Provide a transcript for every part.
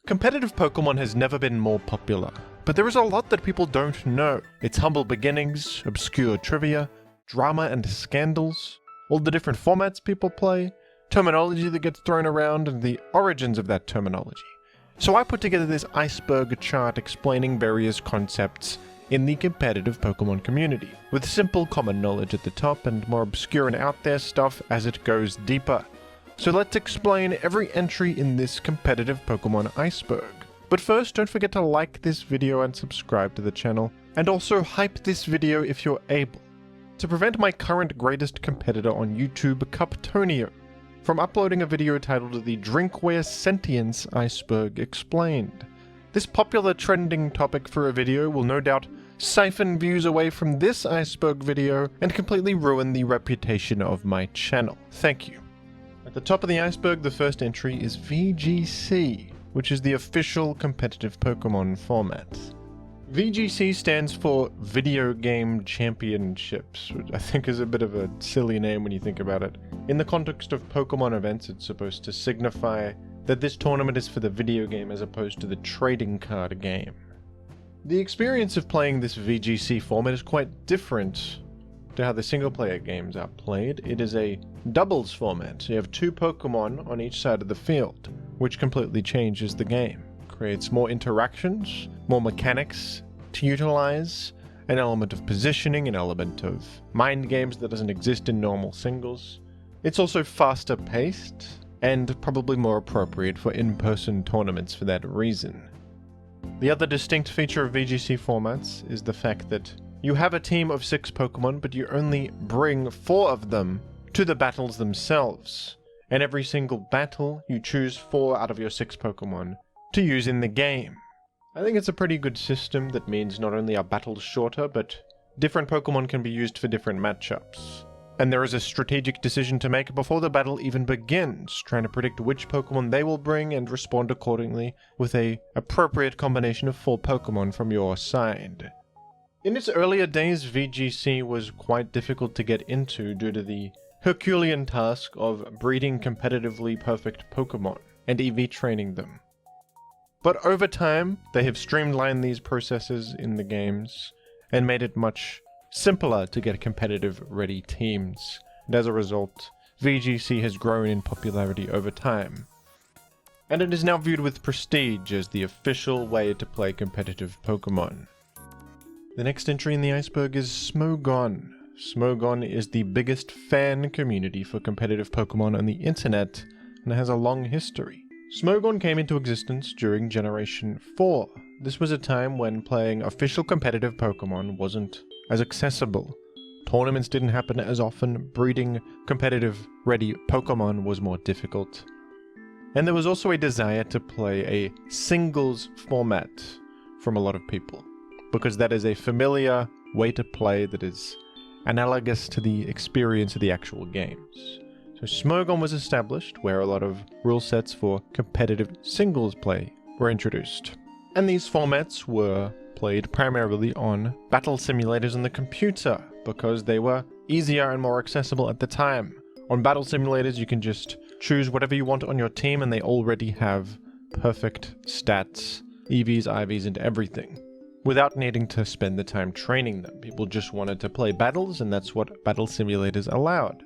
Competitive Pokemon has never been more popular, but there is a lot that people don't know. Its humble beginnings, obscure trivia, drama and scandals, all the different formats people play, terminology that gets thrown around, and the origins of that terminology. So I put together this iceberg chart explaining various concepts in the competitive Pokemon community, with simple common knowledge at the top and more obscure and out there stuff as it goes deeper. So let's explain every entry in this competitive Pokemon iceberg. But first, don't forget to like this video and subscribe to the channel, and also hype this video if you're able, to prevent my current greatest competitor on YouTube, Cuptonio, from uploading a video titled The Drinkware Sentience Iceberg Explained. This popular trending topic for a video will no doubt siphon views away from this iceberg video and completely ruin the reputation of my channel. Thank you. At the top of the iceberg, the first entry is VGC, which is the official competitive Pokemon format. VGC stands for Video Game Championships, which I think is a bit of a silly name when you think about it. In the context of Pokemon events, it's supposed to signify that this tournament is for the video game as opposed to the trading card game. The experience of playing this VGC format is quite different to how the single-player games are played. It is a doubles format, so you have two Pokemon on each side of the field, which completely changes the game. Creates more interactions, more mechanics to utilize, an element of positioning, an element of mind games that doesn't exist in normal singles. It's also faster paced, and probably more appropriate for in-person tournaments for that reason. The other distinct feature of VGC formats is the fact that you have a team of 6 Pokemon, but you only bring 4 of them to the battles themselves. And every single battle, you choose 4 out of your 6 Pokemon to use in the game. I think it's a pretty good system that means not only are battles shorter, but different Pokemon can be used for different matchups. And there is a strategic decision to make before the battle even begins, trying to predict which Pokemon they will bring and respond accordingly with an appropriate combination of 4 Pokemon from your side. In its earlier days, VGC was quite difficult to get into due to the Herculean task of breeding competitively perfect Pokemon and EV training them. But over time, they have streamlined these processes in the games and made it much simpler to get competitive ready teams, and as a result, VGC has grown in popularity over time. And it is now viewed with prestige as the official way to play competitive Pokemon. The next entry in the iceberg is Smogon. Smogon is the biggest fan community for competitive Pokemon on the internet and has a long history. Smogon came into existence during Generation 4. This was a time when playing official competitive Pokemon wasn't as accessible. Tournaments didn't happen as often, breeding competitive ready Pokemon was more difficult. And there was also a desire to play a singles format from a lot of people, because that is a familiar way to play that is analogous to the experience of the actual games. So Smogon was established where a lot of rule sets for competitive singles play were introduced. And these formats were played primarily on battle simulators on the computer because they were easier and more accessible at the time. On battle simulators, you can just choose whatever you want on your team and they already have perfect stats, EVs, IVs, and everything, without needing to spend the time training them. People just wanted to play battles, and that's what battle simulators allowed.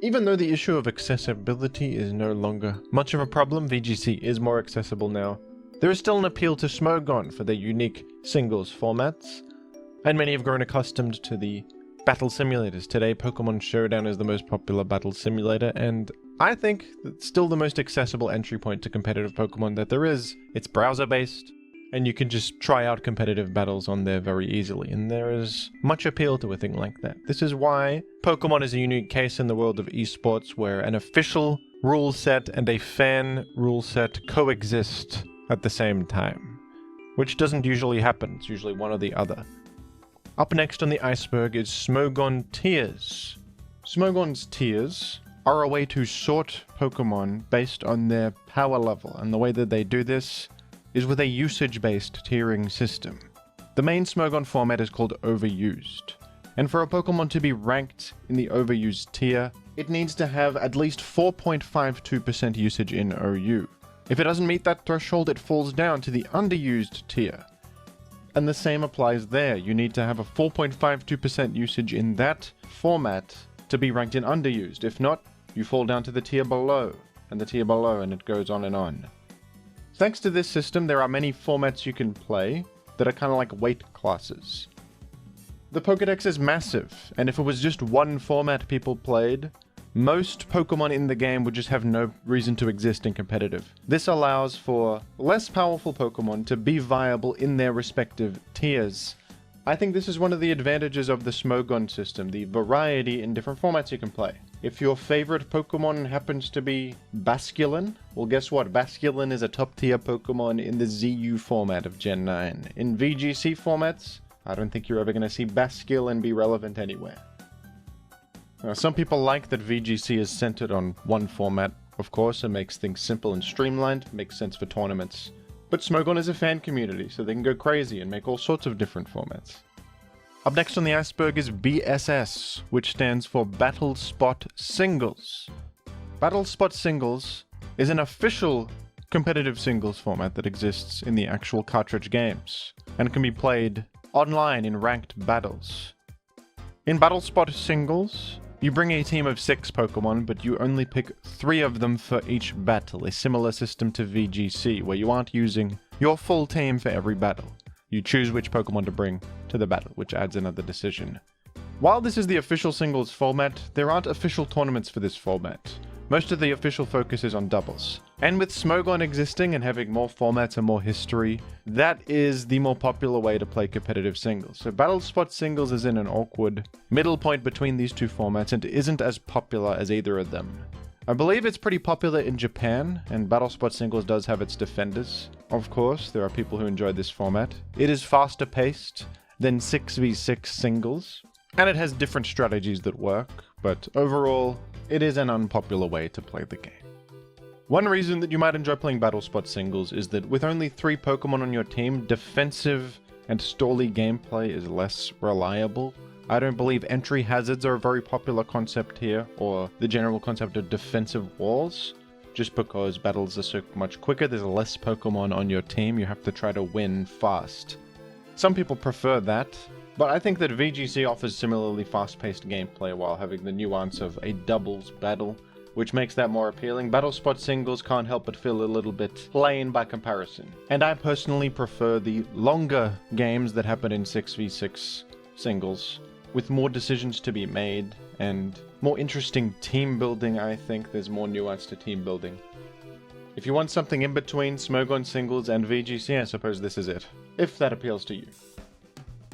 Even though the issue of accessibility is no longer much of a problem, VGC is more accessible now, there is still an appeal to Smogon for their unique singles formats, and many have grown accustomed to the battle simulators. Today, Pokemon Showdown is the most popular battle simulator, and I think it's still the most accessible entry point to competitive Pokemon that there is. It's browser-based, and you can just try out competitive battles on there very easily, and there is much appeal to a thing like that. This is why Pokemon is a unique case in the world of esports, where an official rule set and a fan rule set coexist at the same time, which doesn't usually happen. It's usually one or the other. Up next on the iceberg is Smogon Tiers. Smogon's tiers are a way to sort Pokemon based on their power level, and the way that they do this is with a usage-based tiering system. The main Smogon format is called Overused, and for a Pokemon to be ranked in the Overused tier, it needs to have at least 4.52% usage in OU. If it doesn't meet that threshold, it falls down to the underused tier. And the same applies there. You need to have a 4.52% usage in that format to be ranked in underused. If not, you fall down to the tier below, and the tier below, and it goes on and on. Thanks to this system, there are many formats you can play that are kind of like weight classes. The Pokédex is massive, and if it was just one format people played, most Pokemon in the game would just have no reason to exist in competitive. This allows for less powerful Pokemon to be viable in their respective tiers. I think this is one of the advantages of the Smogon system, the variety in different formats you can play. If your favorite Pokemon happens to be Basculin, well guess what? Basculin is a top tier Pokemon in the ZU format of Gen 9. In VGC formats, I don't think you're ever going to see Basculin be relevant anywhere. Now, some people like that VGC is centered on one format, of course. It makes things simple and streamlined, makes sense for tournaments. But Smogon is a fan community, so they can go crazy and make all sorts of different formats. Up next on the iceberg is BSS, which stands for Battle Spot Singles. Battle Spot Singles is an official competitive singles format that exists in the actual cartridge games, and can be played online in ranked battles. In Battle Spot Singles, you bring a team of 6 Pokemon, but you only pick 3 of them for each battle, a similar system to VGC, where you aren't using your full team for every battle. You choose which Pokemon to bring to the battle, which adds another decision. While this is the official singles format, there aren't official tournaments for this format. Most of the official focus is on doubles. And with Smogon existing and having more formats and more history, that is the more popular way to play competitive singles. So Battle Spot Singles is in an awkward middle point between these two formats and isn't as popular as either of them. I believe it's pretty popular in Japan, and Battle Spot Singles does have its defenders. Of course, there are people who enjoy this format. It is faster paced than 6v6 singles, and it has different strategies that work, but overall, it is an unpopular way to play the game. One reason that you might enjoy playing Battle Spot Singles is that with only 3 Pokemon on your team, defensive and stally gameplay is less reliable. I don't believe entry hazards are a very popular concept here, or the general concept of defensive walls. Just because battles are so much quicker, there's less Pokemon on your team, you have to try to win fast. Some people prefer that, but I think that VGC offers similarly fast-paced gameplay while having the nuance of a doubles battle, which makes that more appealing. Battle Spot Singles can't help but feel a little bit plain by comparison. And I personally prefer the longer games that happen in 6v6 singles, with more decisions to be made, and more interesting team building. I think there's more nuance to team building. If you want something in between Smogon Singles and VGC, I suppose this is it, if that appeals to you.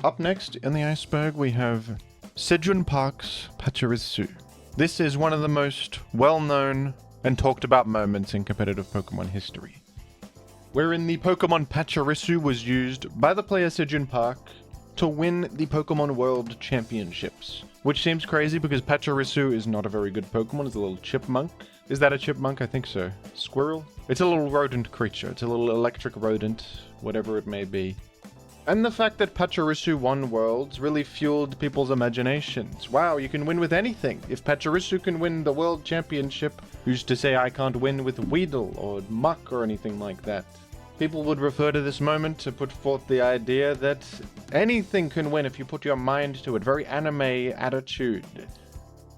Up next in the iceberg we have Sejun Park's Pachirisu. This is one of the most well-known and talked about moments in competitive Pokemon history, wherein the Pokemon Pachirisu was used by the player Sejun Park to win the Pokemon World Championships. Which seems crazy because Pachirisu is not a very good Pokemon, it's a little chipmunk. Is that a chipmunk? I think so. Squirrel? It's a little rodent creature, it's a little electric rodent, whatever it may be. And the fact that Pachirisu won Worlds really fueled people's imaginations. Wow, you can win with anything. If Pachirisu can win the World Championship, who's to say I can't win with Weedle or Muck or anything like that? People would refer to this moment to put forth the idea that anything can win if you put your mind to it. Very anime attitude.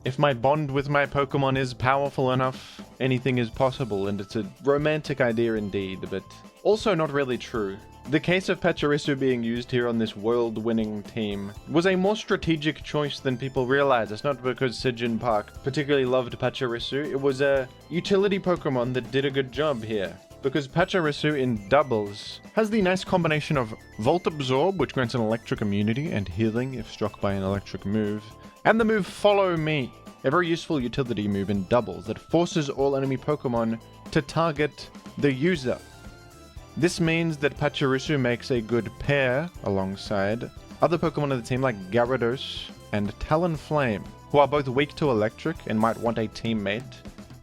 If my bond with my Pokemon is powerful enough, anything is possible, and it's a romantic idea indeed, but also not really true. The case of Pachirisu being used here on this world-winning team was a more strategic choice than people realize. It's not because Sejun Park particularly loved Pachirisu, it was a utility Pokemon that did a good job here. Because Pachirisu in doubles has the nice combination of Volt Absorb, which grants an electric immunity and healing if struck by an electric move, and the move Follow Me, a very useful utility move in doubles that forces all enemy Pokemon to target the user. This means that Pachirisu makes a good pair alongside other Pokemon of the team like Gyarados and Talonflame, who are both weak to electric and might want a teammate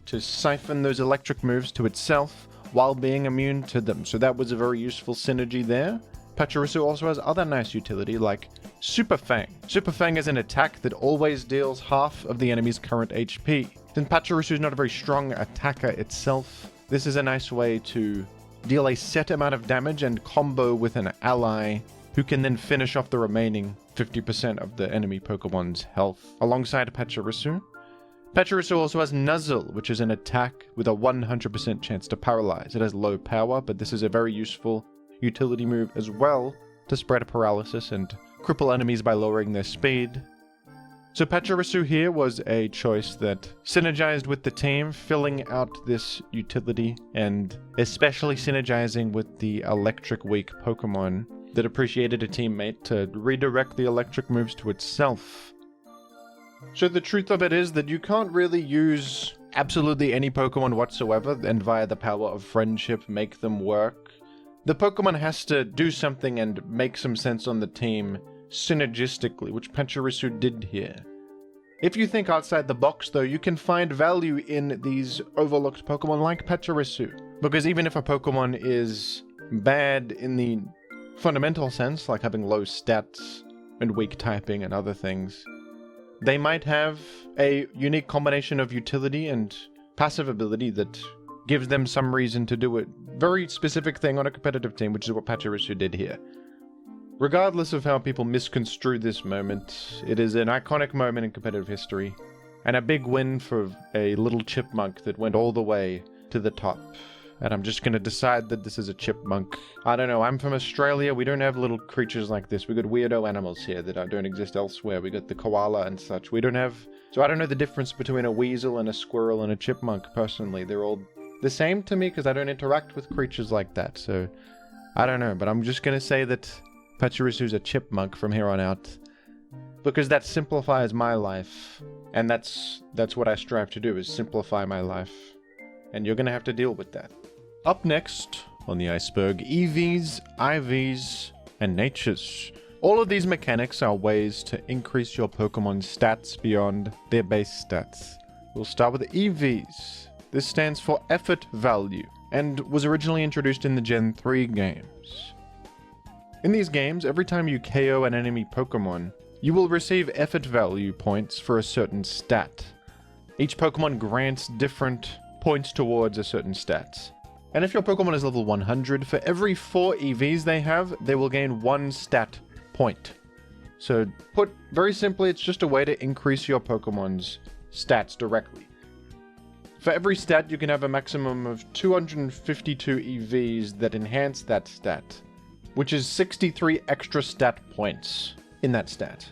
to siphon those electric moves to itself while being immune to them. So that was a very useful synergy there. Pachirisu also has other nice utility like Super Fang. Super Fang is an attack that always deals half of the enemy's current HP. Since Pachirisu is not a very strong attacker itself, This is a nice way to deal a set amount of damage and combo with an ally who can then finish off the remaining 50% of the enemy Pokemon's health alongside Pachirisu. Pachirisu also has Nuzzle, which is an attack with a 100% chance to paralyze. It has low power, but this is a very useful utility move as well to spread paralysis and cripple enemies by lowering their speed. So Pachirisu here was a choice that synergized with the team, filling out this utility and especially synergizing with the electric weak Pokemon that appreciated a teammate to redirect the electric moves to itself. So the truth of it is that you can't really use absolutely any Pokemon whatsoever and via the power of friendship make them work. The Pokemon has to do something and make some sense on the team synergistically, which Pachirisu did here. If you think outside the box though, you can find value in these overlooked Pokemon like Pachirisu. Because even if a Pokemon is bad in the fundamental sense, like having low stats and weak typing and other things, they might have a unique combination of utility and passive ability that gives them some reason to do a very specific thing on a competitive team, which is what Pachirisu did here. Regardless of how people misconstrue this moment, it is an iconic moment in competitive history, and a big win for a little chipmunk that went all the way to the top. And I'm just going to decide that this is a chipmunk. I don't know, I'm from Australia, we don't have little creatures like this. We got weirdo animals here that don't exist elsewhere. We got the koala and such. We don't have... So I don't know the difference between a weasel and a squirrel and a chipmunk, personally. They're all the same to me because I don't interact with creatures like that. So, I don't know, but I'm just going to say that Pachirisu's a chipmunk from here on out, because that simplifies my life, and that's what I strive to do, is simplify my life, and you're gonna have to deal with that. Up next on the Iceberg, EVs, IVs, and Natures. All of these mechanics are ways to increase your Pokemon's stats beyond their base stats. We'll start with the EVs. This stands for Effort Value, and was originally introduced in the Gen 3 games. In these games, every time you KO an enemy Pokemon, you will receive effort value points for a certain stat. Each Pokemon grants different points towards a certain stat. And if your Pokemon is level 100, for every 4 EVs they have, they will gain 1 stat point. So, put very simply, it's just a way to increase your Pokemon's stats directly. For every stat, you can have a maximum of 252 EVs that enhance that stat, which is 63 extra stat points in that stat.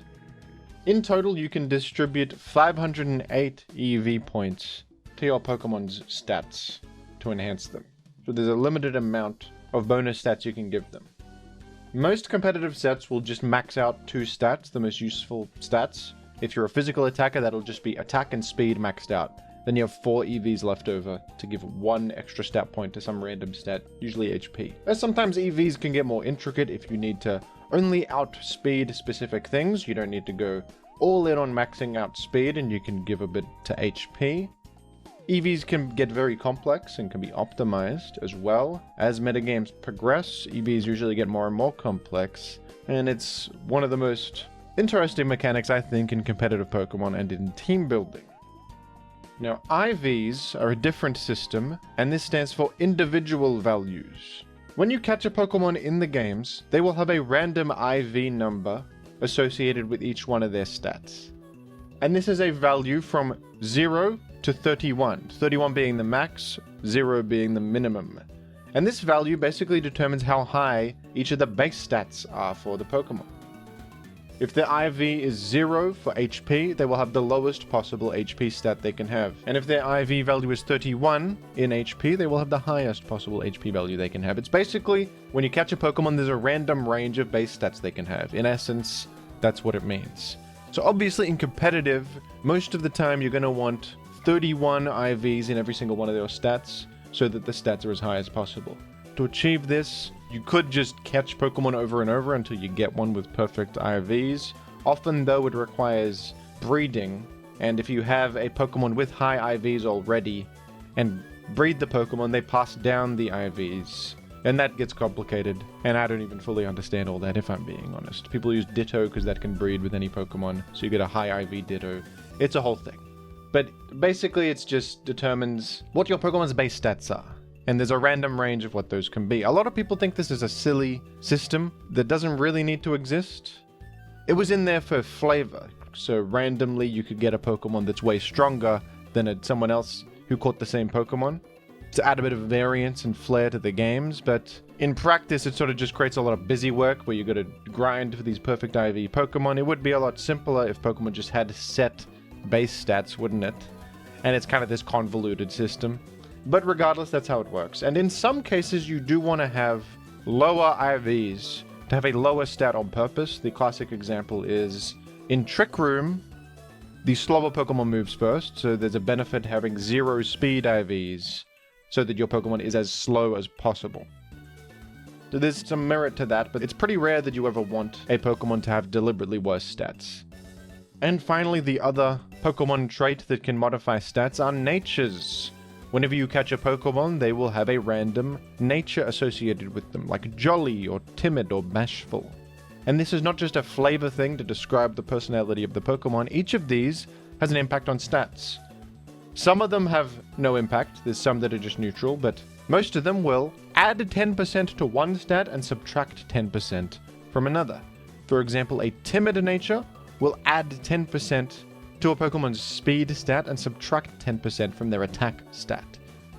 In total, you can distribute 508 EV points to your Pokemon's stats to enhance them. So there's a limited amount of bonus stats you can give them. Most competitive sets will just max out 2 stats, the most useful stats. If you're a physical attacker, that'll just be attack and speed maxed out. Then you have 4 EVs left over to give 1 extra stat point to some random stat, usually HP. As sometimes EVs can get more intricate if you need to only outspeed specific things. You don't need to go all in on maxing out speed, and you can give a bit to HP. EVs can get very complex and can be optimized as well. As metagames progress, EVs usually get more and more complex, and it's one of the most interesting mechanics, I think, in competitive Pokemon and in team building. Now, IVs are a different system, and this stands for individual values. When you catch a Pokemon in the games, they will have a random IV number associated with each one of their stats. And this is a value from 0 to 31, 31 being the max, 0 being the minimum. And this value basically determines how high each of the base stats are for the Pokemon. If the IV is 0 for HP, they will have the lowest possible HP stat they can have. And if their IV value is 31 in HP, they will have the highest possible HP value they can have. It's basically, when you catch a Pokemon, there's a random range of base stats they can have. In essence, that's what it means. So obviously in competitive, most of the time you're going to want 31 IVs in every single one of their stats, so that the stats are as high as possible. To achieve this, you could just catch Pokemon over and over until you get one with perfect IVs. Often, though, it requires breeding, and if you have a Pokemon with high IVs already and breed the Pokemon, they pass down the IVs, and that gets complicated, and I don't even fully understand all that, if I'm being honest. People use Ditto because that can breed with any Pokemon, so you get a high IV Ditto. It's a whole thing. But basically, it just determines what your Pokemon's base stats are. And there's a random range of what those can be. A lot of people think this is a silly system that doesn't really need to exist. It was in there for flavor, so randomly you could get a Pokemon that's way stronger than someone else who caught the same Pokemon, to add a bit of variance and flair to the games. But in practice, it sort of just creates a lot of busy work where you got to grind for these perfect IV Pokemon. It would be a lot simpler if Pokemon just had set base stats, wouldn't it? And it's kind of this convoluted system. But regardless, that's how it works. And in some cases, you do want to have lower IVs to have a lower stat on purpose. The classic example is in Trick Room, the slower Pokemon moves first, so there's a benefit having 0 speed IVs so that your Pokemon is as slow as possible. So there's some merit to that, but it's pretty rare that you ever want a Pokemon to have deliberately worse stats. And finally, the other Pokemon trait that can modify stats are natures. Whenever you catch a Pokemon, they will have a random nature associated with them, like jolly or timid or bashful. And this is not just a flavor thing to describe the personality of the Pokemon. Each of these has an impact on stats. Some of them have no impact, there's some that are just neutral, but most of them will add 10% to one stat and subtract 10% from another. For example, a timid nature will add 10% to a Pokemon's speed stat and subtract 10% from their attack stat.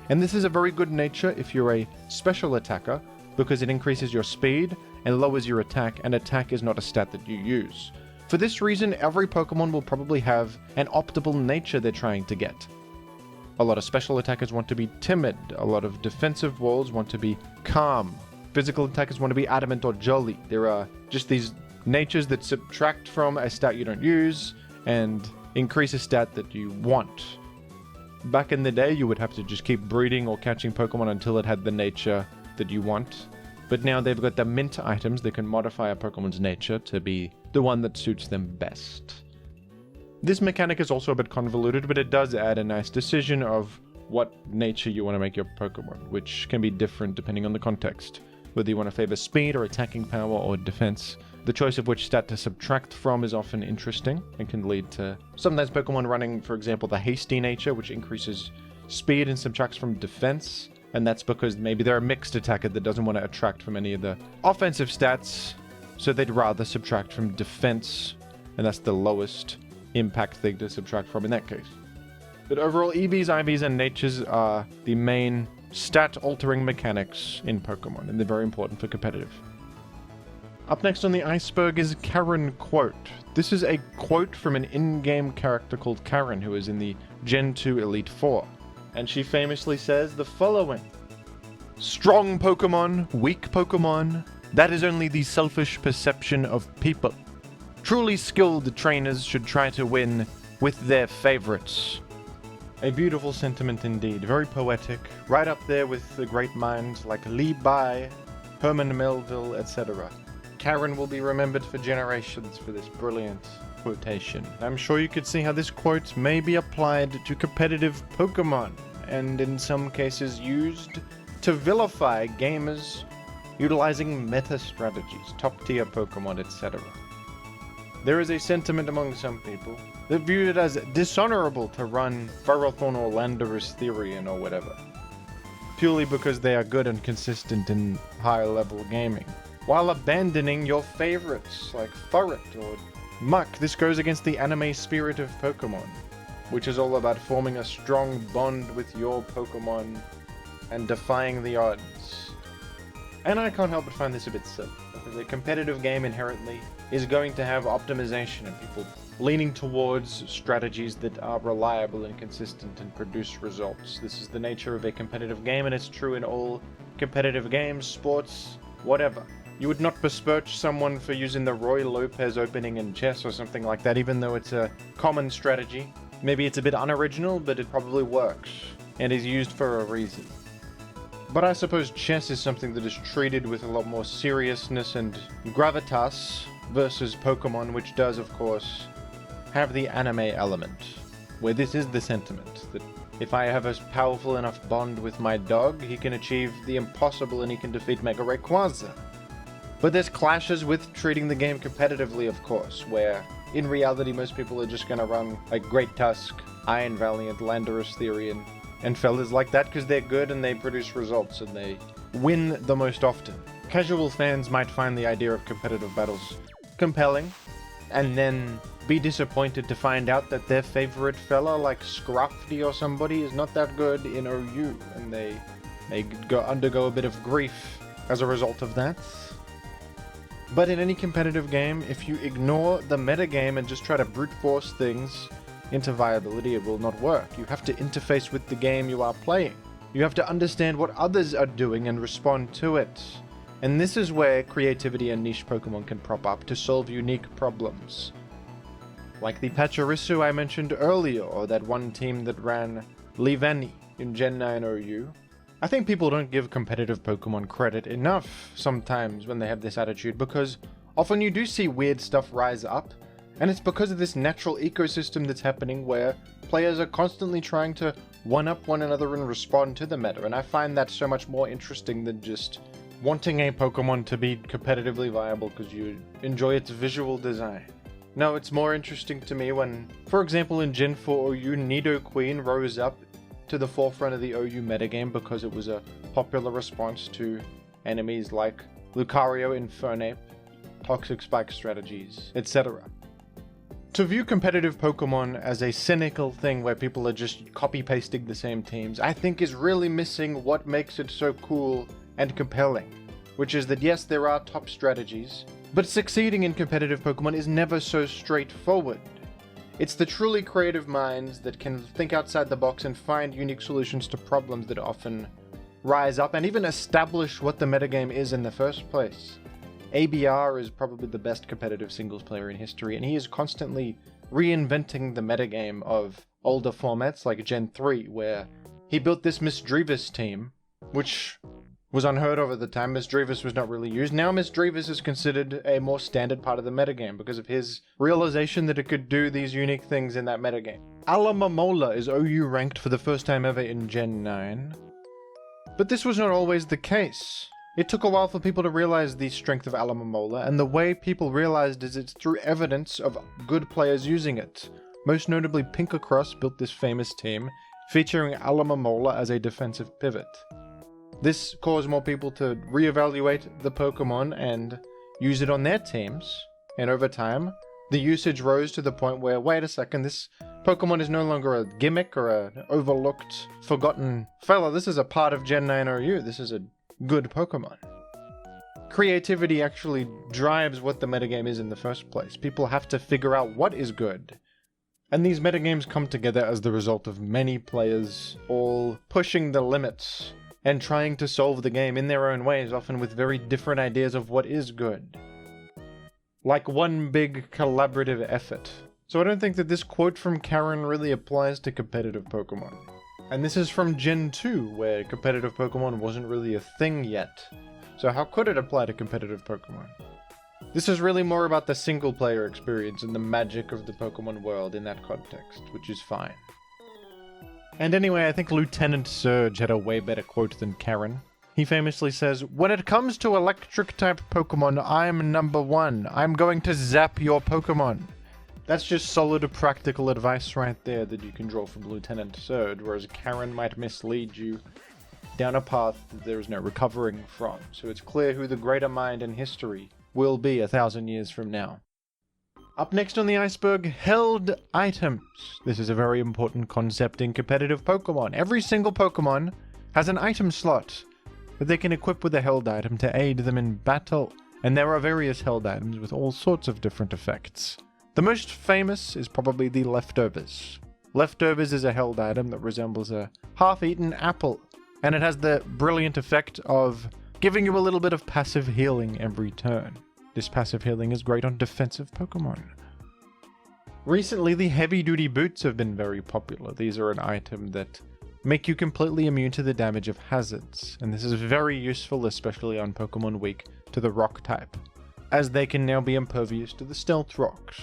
And this is a very good nature if you're a special attacker, because it increases your speed and lowers your attack, and attack is not a stat that you use. For this reason, every Pokemon will probably have an optimal nature they're trying to get. A lot of special attackers want to be timid, a lot of defensive walls want to be calm, physical attackers want to be adamant or jolly. There are just these natures that subtract from a stat you don't use and increase a stat that you want. Back in the day, you would have to just keep breeding or catching Pokemon until it had the nature that you want. But now they've got the mint items that can modify a Pokemon's nature to be the one that suits them best. This mechanic is also a bit convoluted, but it does add a nice decision of what nature you want to make your Pokemon, which can be different depending on the context. Whether you want to favor speed or attacking power or defense. The choice of which stat to subtract from is often interesting and can lead to sometimes Pokemon running, for example, the hasty nature, which increases speed and subtracts from defense. And that's because maybe they're a mixed attacker that doesn't want to attract from any of the offensive stats, so they'd rather subtract from defense, and that's the lowest impact thing to subtract from in that case. But overall, EVs, IVs, and natures are the main stat-altering mechanics in Pokemon, and they're very important for competitive. Up next on the iceberg is Karen Quote. This is a quote from an in-game character called Karen, who is in the Gen 2 Elite Four. And she famously says the following: "Strong Pokemon, weak Pokemon, that is only the selfish perception of people. Truly skilled trainers should try to win with their favorites." A beautiful sentiment indeed, very poetic, right up there with the great minds like Li Bai, Herman Melville, etc. Karen will be remembered for generations for this brilliant quotation. I'm sure you could see how this quote may be applied to competitive Pokemon, and in some cases used to vilify gamers utilizing meta strategies, top-tier Pokemon, etc. There is a sentiment among some people that view it as dishonorable to run Ferrothorn or Landorus Therian or whatever, purely because they are good and consistent in higher-level gaming, while abandoning your favorites like Furret or Muck. This goes against the anime spirit of Pokemon, which is all about forming a strong bond with your Pokemon and defying the odds. And I can't help but find this a bit silly, because a competitive game inherently is going to have optimization and people leaning towards strategies that are reliable and consistent and produce results. This is the nature of a competitive game, and it's true in all competitive games, sports, whatever. You would not besmirch someone for using the Roy Lopez opening in chess or something like that, even though it's a common strategy. Maybe it's a bit unoriginal, but it probably works, and is used for a reason. But I suppose chess is something that is treated with a lot more seriousness and gravitas versus Pokemon, which does, of course, have the anime element, where this is the sentiment, that if I have a powerful enough bond with my dog, he can achieve the impossible and he can defeat Mega Rayquaza. But there's clashes with treating the game competitively, of course, where in reality most people are just going to run like Great Tusk, Iron Valiant, Landorus Therian, And fellas like that because they're good and they produce results and they win the most often. Casual fans might find the idea of competitive battles compelling, and then be disappointed to find out that their favorite fella, like Scruffy or somebody, is not that good in OU, and they undergo a bit of grief as a result of that. But in any competitive game, if you ignore the metagame and just try to brute force things into viability, it will not work. You have to interface with the game you are playing. You have to understand what others are doing and respond to it. And this is where creativity and niche Pokemon can prop up to solve unique problems. Like the Pachirisu I mentioned earlier, or that one team that ran Liveni in Gen 9 OU. I think people don't give competitive Pokemon credit enough sometimes when they have this attitude, because often you do see weird stuff rise up, and it's because of this natural ecosystem that's happening where players are constantly trying to one-up one another and respond to the meta, and I find that so much more interesting than just wanting a Pokemon to be competitively viable because you enjoy its visual design. No, it's more interesting to me when, for example in Gen 4 OU, Nidoqueen rose up to the forefront of the OU metagame because it was a popular response to enemies like Lucario, Infernape, Toxic Spike strategies, etc. To view competitive Pokemon as a cynical thing where people are just copy-pasting the same teams, I think is really missing what makes it so cool and compelling, which is that yes, there are top strategies, but succeeding in competitive Pokemon is never so straightforward. It's the truly creative minds that can think outside the box and find unique solutions to problems that often rise up and even establish what the metagame is in the first place. F.E.A.R is probably the best competitive singles player in history, and he is constantly reinventing the metagame of older formats like Gen 3, where he built this Misdreavus team, which was unheard of at the time. Misdreavus was not really used. Now Misdreavus is considered a more standard part of the metagame because of his realization that it could do these unique things in that metagame. Alamamola is OU ranked for the first time ever in Gen 9. But this was not always the case. It took a while for people to realize the strength of Alamamola, and the way people realized is it's through evidence of good players using it. Most notably, Pinkacross built this famous team, featuring Alamamola as a defensive pivot. This caused more people to reevaluate the Pokemon and use it on their teams, and over time, the usage rose to the point where, wait a second, this Pokemon is no longer a gimmick or an overlooked, forgotten fella. This is a part of Gen 9 OU. This is a good Pokemon. Creativity actually drives what the metagame is in the first place. People have to figure out what is good. And these metagames come together as the result of many players all pushing the limits and trying to solve the game in their own ways, often with very different ideas of what is good. Like one big collaborative effort. So I don't think that this quote from Karen really applies to competitive Pokemon. And this is from Gen 2, where competitive Pokemon wasn't really a thing yet. So how could it apply to competitive Pokemon? This is really more about the single player experience and the magic of the Pokemon world in that context, which is fine. And anyway, I think Lieutenant Surge had a way better quote than Karen. He famously says, "When it comes to electric-type Pokemon, I'm number one. I'm going to zap your Pokemon." That's just solid practical advice right there that you can draw from Lieutenant Surge, whereas Karen might mislead you down a path that there is no recovering from. So it's clear who the greater mind in history will be 1,000 years from now. Up next on the iceberg, held items. This is a very important concept in competitive Pokemon. Every single Pokemon has an item slot that they can equip with a held item to aid them in battle. And there are various held items with all sorts of different effects. The most famous is probably the Leftovers. Leftovers is a held item that resembles a half-eaten apple, and it has the brilliant effect of giving you a little bit of passive healing every turn. This passive healing is great on defensive Pokemon. Recently, the heavy-duty boots have been very popular. These are an item that make you completely immune to the damage of hazards, and this is very useful, especially on Pokemon weak to the rock type, as they can now be impervious to the stealth rocks.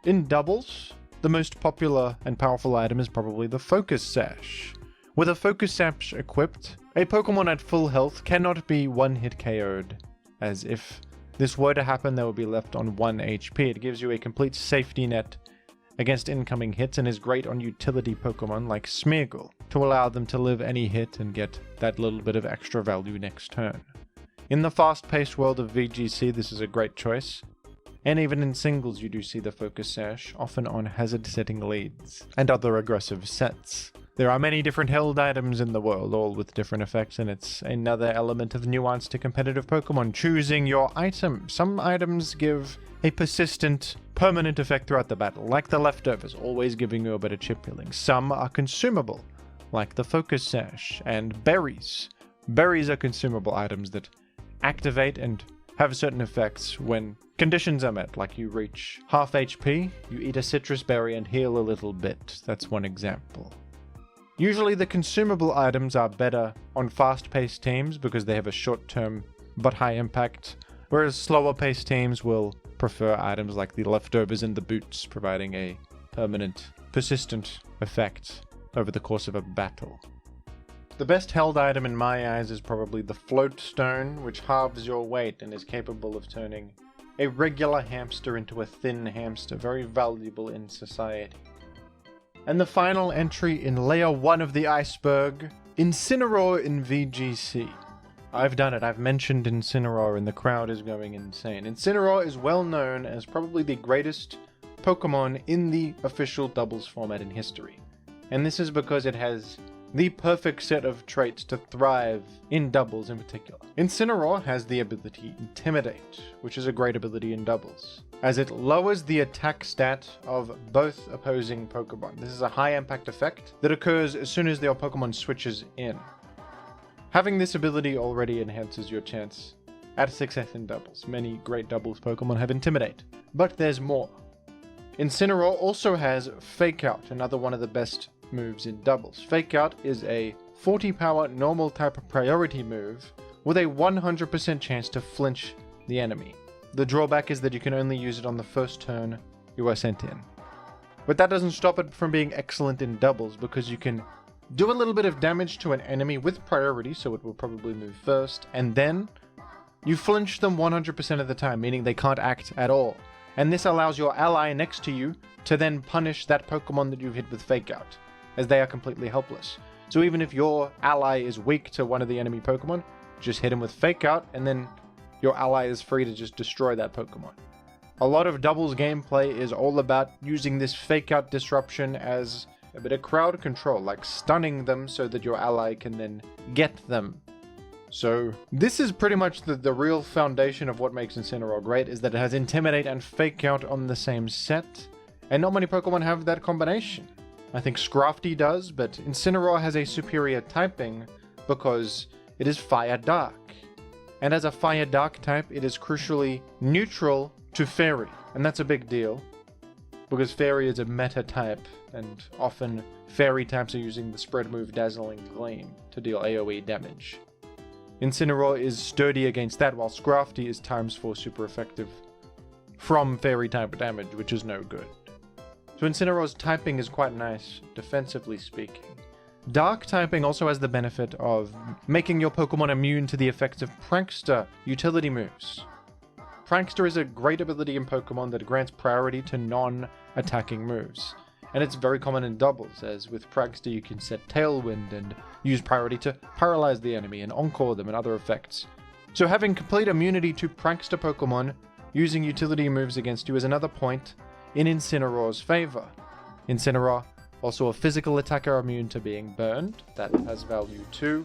In doubles, the most popular and powerful item is probably the Focus Sash. With a Focus Sash equipped, a Pokemon at full health cannot be one-hit KO'd, as if this were to happen, they will be left on 1 HP. It gives you a complete safety net against incoming hits and is great on utility Pokemon like Smeargle. to allow them to live any hit and get that little bit of extra value next turn. In the fast-paced world of VGC, this is a great choice. And even in singles, you do see the Focus Sash, often on hazard-setting leads, and other aggressive sets. There are many different held items in the world, all with different effects, and it's another element of nuance to competitive Pokemon, choosing your item. Some items give a persistent, permanent effect throughout the battle, like the Leftovers, always giving you a bit of chip healing. Some are consumable, like the Focus Sash, and berries. Berries are consumable items that activate and have certain effects when conditions are met, like you reach half HP, you eat a citrus berry and heal a little bit. That's one example. Usually the consumable items are better on fast-paced teams because they have a short-term but high impact, whereas slower-paced teams will prefer items like the Leftovers and the Boots, providing a permanent, persistent effect over the course of a battle. The best held item in my eyes is probably the Float Stone, which halves your weight and is capable of turning a regular hamster into a thin hamster, very valuable in society. And the final entry in Layer 1 of the Iceberg, Incineroar in VGC. I've done it, I've mentioned Incineroar and the crowd is going insane. Incineroar is well known as probably the greatest Pokemon in the official doubles format in history. And this is because it has the perfect set of traits to thrive in doubles in particular. Incineroar has the ability Intimidate, which is a great ability in doubles, as it lowers the attack stat of both opposing Pokemon. This is a high impact effect that occurs as soon as your Pokemon switches in. Having this ability already enhances your chance at success in doubles. Many great doubles Pokemon have Intimidate, but there's more. Incineroar also has Fake Out, another one of the best moves in doubles. Fake Out is a 40 power normal type priority move with a 100% chance to flinch the enemy. The drawback is that you can only use it on the first turn you are sent in. But that doesn't stop it from being excellent in doubles, because you can do a little bit of damage to an enemy with priority, so it will probably move first, and then you flinch them 100% of the time, meaning they can't act at all. And this allows your ally next to you to then punish that Pokemon that you've hit with Fake Out, as they are completely helpless. So even if your ally is weak to one of the enemy Pokemon, just hit him with Fake Out, and then your ally is free to just destroy that Pokemon. A lot of doubles gameplay is all about using this Fake Out disruption as a bit of crowd control, like stunning them so that your ally can then get them. So this is pretty much the real foundation of what makes Incineroar great, is that it has Intimidate and Fake Out on the same set, and not many Pokemon have that combination. I think Scrafty does, but Incineroar has a superior typing because it is Fire Dark. And as a Fire Dark type, it is crucially neutral to Fairy, and that's a big deal, because Fairy is a meta type, and often Fairy types are using the spread move Dazzling Gleam to deal AoE damage. Incineroar is sturdy against that, while Scrafty is ×4 super effective from Fairy type damage, which is no good. So Incineroar's typing is quite nice, defensively speaking. Dark typing also has the benefit of making your Pokemon immune to the effects of Prankster utility moves. Prankster is a great ability in Pokemon that grants priority to non-attacking moves. And it's very common in doubles, as with Prankster you can set Tailwind and use priority to paralyze the enemy and encore them and other effects. So having complete immunity to Prankster Pokemon using utility moves against you is another point in Incineroar's favor. Incineroar, also a physical attacker immune to being burned, that has value too.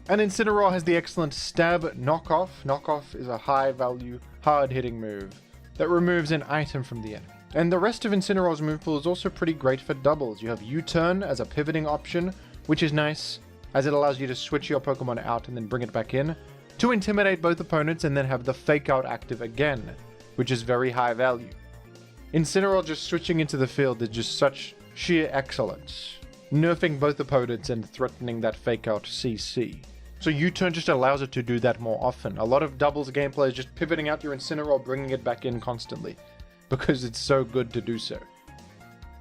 And Incineroar has the excellent Stab Knockoff. Knockoff is a high value, hard hitting move that removes an item from the enemy. And the rest of Incineroar's move pool is also pretty great for doubles. You have U-Turn as a pivoting option, which is nice, as it allows you to switch your Pokemon out and then bring it back in to intimidate both opponents, and then have the Fake Out active again, which is very high value. Incineroar just switching into the field is just such sheer excellence, nerfing both opponents and threatening that Fake Out CC. So U-Turn just allows it to do that more often. A lot of doubles gameplay is just pivoting out your Incineroar, bringing it back in constantly, because it's so good to do so.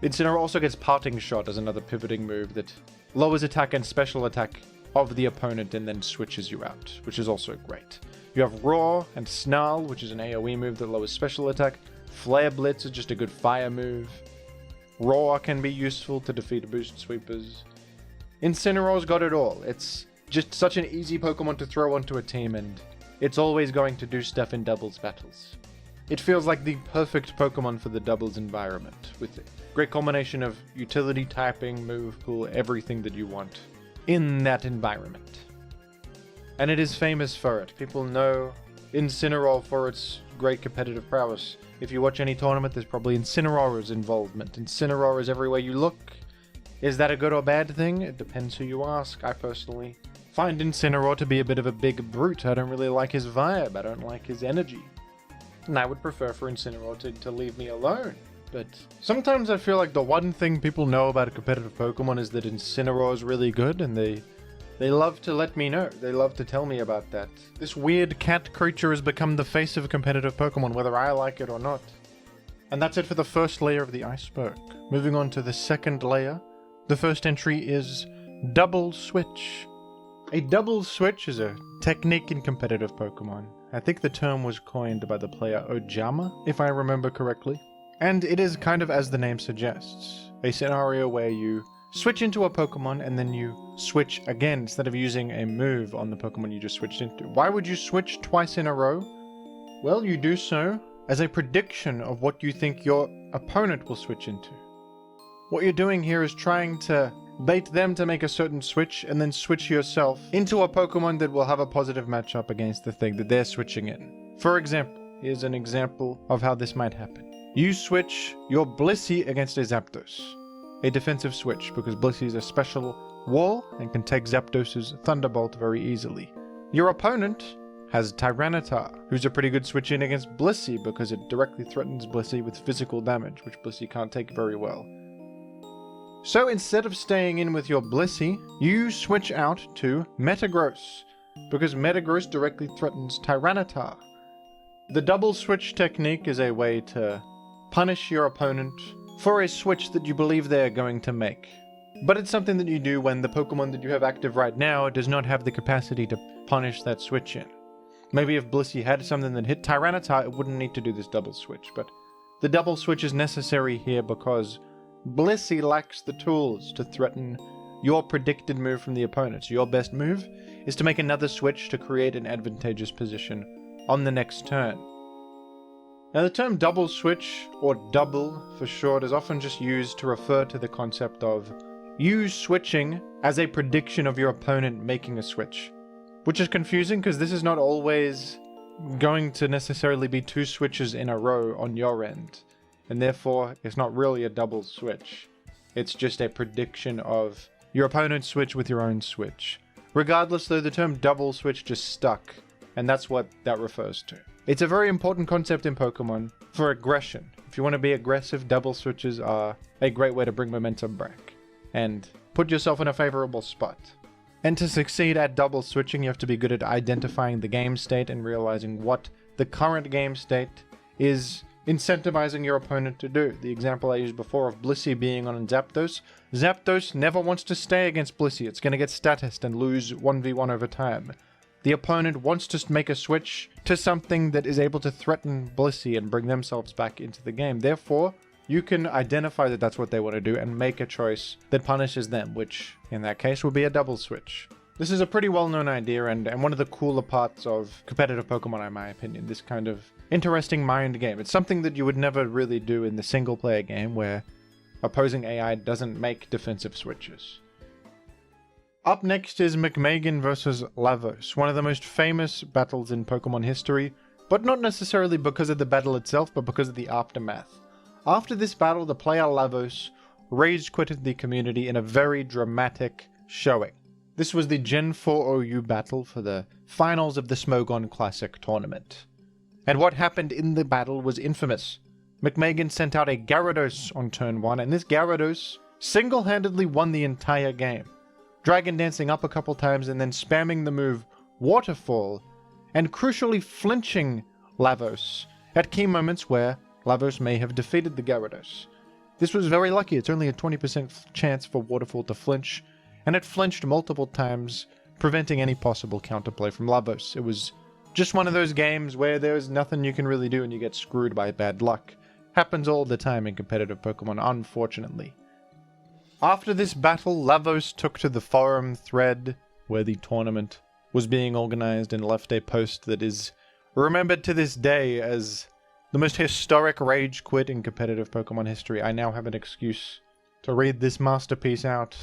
Incineroar also gets Parting Shot as another pivoting move that lowers attack and special attack of the opponent and then switches you out, which is also great. You have Roar and Snarl, which is an AoE move that lowers special attack. Flare Blitz is just a good fire move. Roar can be useful to defeat boost sweepers. Incineroar's got it all. It's just such an easy Pokemon to throw onto a team, and it's always going to do stuff in doubles battles. It feels like the perfect Pokemon for the doubles environment, with a great combination of utility, typing, move pool, everything that you want in that environment. And it is famous for it. People know Incineroar for its great competitive prowess. If you watch any tournament, there's probably Incineroar's involvement. Incineroar is everywhere you look. Is that a good or bad thing? It depends who you ask. I personally find Incineroar to be a bit of a big brute. I don't really like his vibe. I don't like his energy. And I would prefer for Incineroar to leave me alone. But sometimes I feel like the one thing people know about a competitive Pokemon is that Incineroar is really good, and they love to let me know. They love to tell me about that. This weird cat creature has become the face of competitive Pokemon, whether I like it or not. And that's it for the first layer of the Iceberg. Moving on to the second layer. The first entry is Double Switch. A double switch is a technique in competitive Pokemon. I think the term was coined by the player Ojama, if I remember correctly. And it is kind of as the name suggests, a scenario where you switch into a Pokemon and then you switch again instead of using a move on the Pokemon you just switched into. Why would you switch twice in a row? Well, you do so as a prediction of what you think your opponent will switch into. What you're doing here is trying to bait them to make a certain switch and then switch yourself into a Pokemon that will have a positive matchup against the thing that they're switching in. For example, here's an example of how this might happen. You switch your Blissey against a Zapdos. A defensive switch, because Blissey is a special wall and can take Zapdos' Thunderbolt very easily. Your opponent has Tyranitar, who's a pretty good switch in against Blissey because it directly threatens Blissey with physical damage, which Blissey can't take very well. So instead of staying in with your Blissey, you switch out to Metagross, because Metagross directly threatens Tyranitar. The double switch technique is a way to punish your opponent for a switch that you believe they're going to make. But it's something that you do when the Pokemon that you have active right now does not have the capacity to punish that switch in. Maybe if Blissey had something that hit Tyranitar, it wouldn't need to do this double switch, but the double switch is necessary here because Blissey lacks the tools to threaten your predicted move from the opponent. So your best move is to make another switch to create an advantageous position on the next turn. Now the term double switch, or double for short, is often just used to refer to the concept of you switching as a prediction of your opponent making a switch. Which is confusing because this is not always going to necessarily be two switches in a row on your end. And therefore, it's not really a double switch. It's just a prediction of your opponent's switch with your own switch. Regardless though, the term double switch just stuck, and that's what that refers to. It's a very important concept in Pokemon for aggression. If you want to be aggressive, double switches are a great way to bring momentum back and put yourself in a favorable spot. And to succeed at double switching, you have to be good at identifying the game state and realizing what the current game state is incentivizing your opponent to do. The example I used before of Blissey being on Zapdos. Zapdos never wants to stay against Blissey. It's going to get statused and lose 1v1 over time. The opponent wants to make a switch to something that is able to threaten Blissey and bring themselves back into the game. Therefore, you can identify that that's what they want to do and make a choice that punishes them, which in that case would be a double switch. This is a pretty well-known idea and one of the cooler parts of competitive Pokemon, in my opinion. This kind of interesting mind game. It's something that you would never really do in the single-player game where opposing AI doesn't make defensive switches. Up next is McMeghan versus Lavos, one of the most famous battles in Pokemon history, but not necessarily because of the battle itself, but because of the aftermath. After this battle, the player Lavos rage quitted the community in a very dramatic showing. This was the Gen 4 OU battle for the finals of the Smogon Classic tournament. And what happened in the battle was infamous. McMeghan sent out a Gyarados on turn 1, and this Gyarados single-handedly won the entire game, Dragon Dancing up a couple times and then spamming the move Waterfall, and crucially flinching Lavos at key moments where Lavos may have defeated the Gyarados. This was very lucky. It's only a 20% chance for Waterfall to flinch, and it flinched multiple times, preventing any possible counterplay from Lavos. It was just one of those games where there's nothing you can really do and you get screwed by bad luck. Happens all the time in competitive Pokemon, unfortunately. After this battle, Lavos took to the forum thread where the tournament was being organized and left a post that is remembered to this day as the most historic rage quit in competitive Pokemon history. I now have an excuse to read this masterpiece out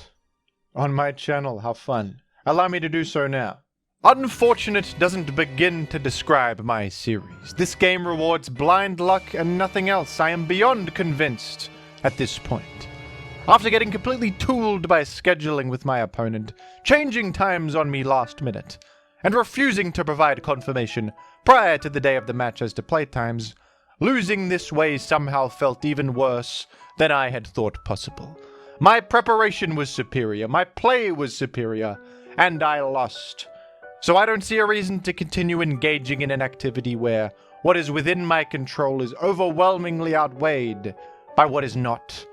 on my channel. How fun. Allow me to do so now. Unfortunate doesn't begin to describe my series. This game rewards blind luck and nothing else. I am beyond convinced at this point. After getting completely tooled by scheduling with my opponent, changing times on me last minute, and refusing to provide confirmation prior to the day of the match as to playtimes, losing this way somehow felt even worse than I had thought possible. My preparation was superior, my play was superior, and I lost. So I don't see a reason to continue engaging in an activity where what is within my control is overwhelmingly outweighed by what is not.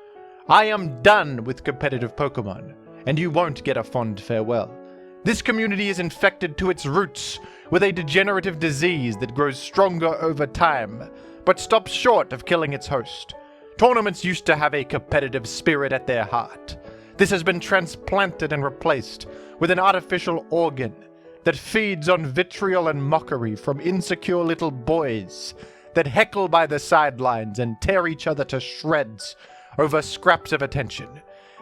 I am done with competitive Pokemon, and you won't get a fond farewell. This community is infected to its roots with a degenerative disease that grows stronger over time, but stops short of killing its host. Tournaments used to have a competitive spirit at their heart. This has been transplanted and replaced with an artificial organ that feeds on vitriol and mockery from insecure little boys that heckle by the sidelines and tear each other to shreds over scraps of attention.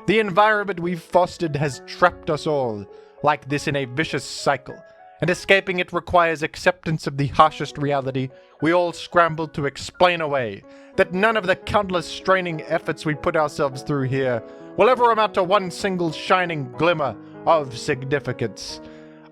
The environment we've fostered has trapped us all like this in a vicious cycle, and escaping it requires acceptance of the harshest reality we all scramble to explain away, that none of the countless straining efforts we put ourselves through here will ever amount to one single shining glimmer of significance.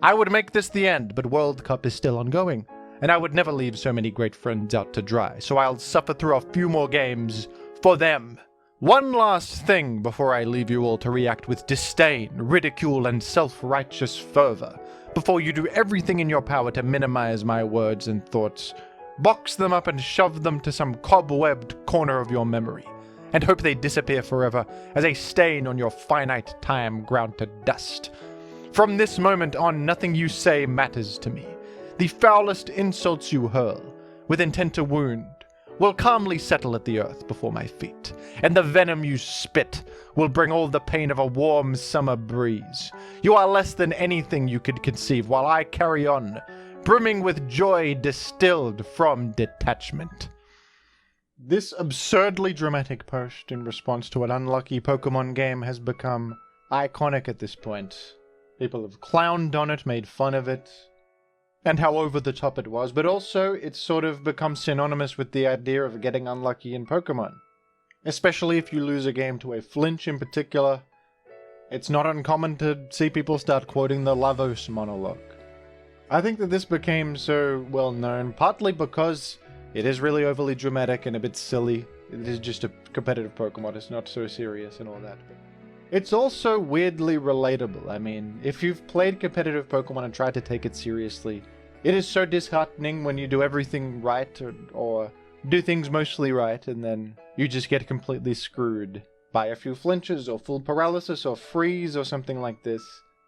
I would make this the end, but World Cup is still ongoing, and I would never leave so many great friends out to dry, so I'll suffer through a few more games for them. One last thing before I leave you all to react with disdain, ridicule, and self-righteous fervor, before you do everything in your power to minimize my words and thoughts. Box them up and shove them to some cobwebbed corner of your memory, and hope they disappear forever as a stain on your finite time ground to dust. From this moment on, nothing you say matters to me. The foulest insults you hurl, with intent to wound, will calmly settle at the earth before my feet, and the venom you spit will bring all the pain of a warm summer breeze. You are less than anything you could conceive, while I carry on, brimming with joy distilled from detachment. This absurdly dramatic post in response to an unlucky Pokemon game has become iconic at this point. People have clowned on it, made fun of it, and how over the top it was, but also it's sort of become synonymous with the idea of getting unlucky in Pokemon. Especially if you lose a game to a flinch in particular. It's not uncommon to see people start quoting the Lavos monologue. I think that this became so well known, partly because it is really overly dramatic and a bit silly. It is just a competitive Pokemon, it's not so serious and all that. But it's also weirdly relatable. I mean, if you've played competitive Pokemon and tried to take it seriously, it is so disheartening when you do everything right or do things mostly right and then you just get completely screwed by a few flinches or full paralysis or freeze or something like this.